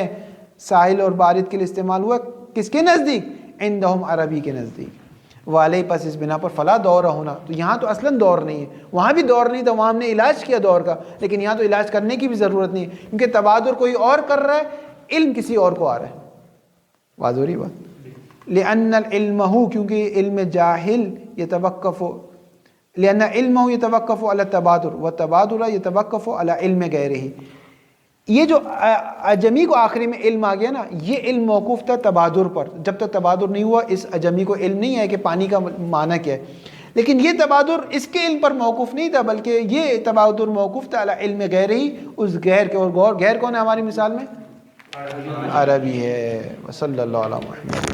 ساحل اور بارد کے لیے استعمال ہوا کس کے نزدیک، عندهم عربی کے نزدیک، والے پس اس بنا پر فلا دور ہونا، تو یہاں تو اصلاً دور نہیں ہے، وہاں بھی دور نہیں تھا، وہاں ہم نے علاج کیا دور کا، لیکن یہاں تو علاج کرنے کی بھی ضرورت نہیں ہے، کیونکہ تبادر کوئی اور کر رہا ہے، علم کسی اور کو آ رہا ہے، واضح ہو رہی بات، لأن العلمہ، کیونکہ علم جاہل يتوقف، لأن علمہ يتوقف على التبادر والتبادر يتوقف على علم غیرہ، یہ جو اجمی کو آخری میں علم آ گیا نا، یہ علم موقوف تھا تبادر پر، جب تک تبادر نہیں ہوا اس اجمی کو علم نہیں ہے کہ پانی کا معنی کیا ہے، لیکن یہ تبادر اس کے علم پر موقوف نہیں تھا، بلکہ یہ تبادر موقوف تھا علی علم غیرہ، اس غیر کے، اور غیر کون ہے ہماری مثال میں، عربی ہے، وصلی اللہ علی محمد۔